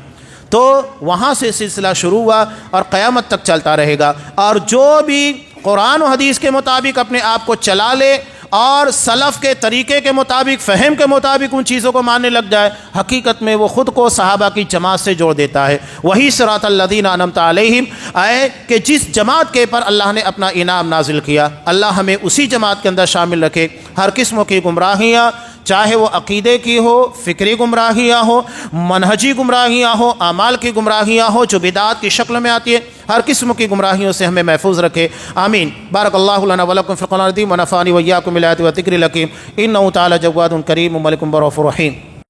تو وہاں سے سلسلہ شروع ہوا اور قیامت تک چلتا رہے گا، اور جو بھی قرآن و حدیث کے مطابق اپنے آپ کو چلا لے اور سلف کے طریقے کے مطابق، فہم کے مطابق ان چیزوں کو ماننے لگ جائے، حقیقت میں وہ خود کو صحابہ کی جماعت سے جوڑ دیتا ہے۔ وہی صراط الذین انعمت علیہم آئے کہ جس جماعت کے پر اللہ نے اپنا انعام نازل کیا، اللہ ہمیں اسی جماعت کے اندر شامل رکھے۔ ہر قسم کی گمراہیاں، چاہے وہ عقیدے کی ہو، فکری گمراہیاں ہو، منہجی گمراہیاں ہو، اعمال کی گمراہیاں ہو جو بدعات کی شکل میں آتی ہے، ہر قسم کی گمراہیوں سے ہمیں محفوظ رکھے، آمین۔ بارک اللہ لنا ولکم فی القرآن العظیم ونفعنی وإیاکم بالآیات والذکر الحکیم، انہ تعالی جواد کریم ملک رؤوف رحیم۔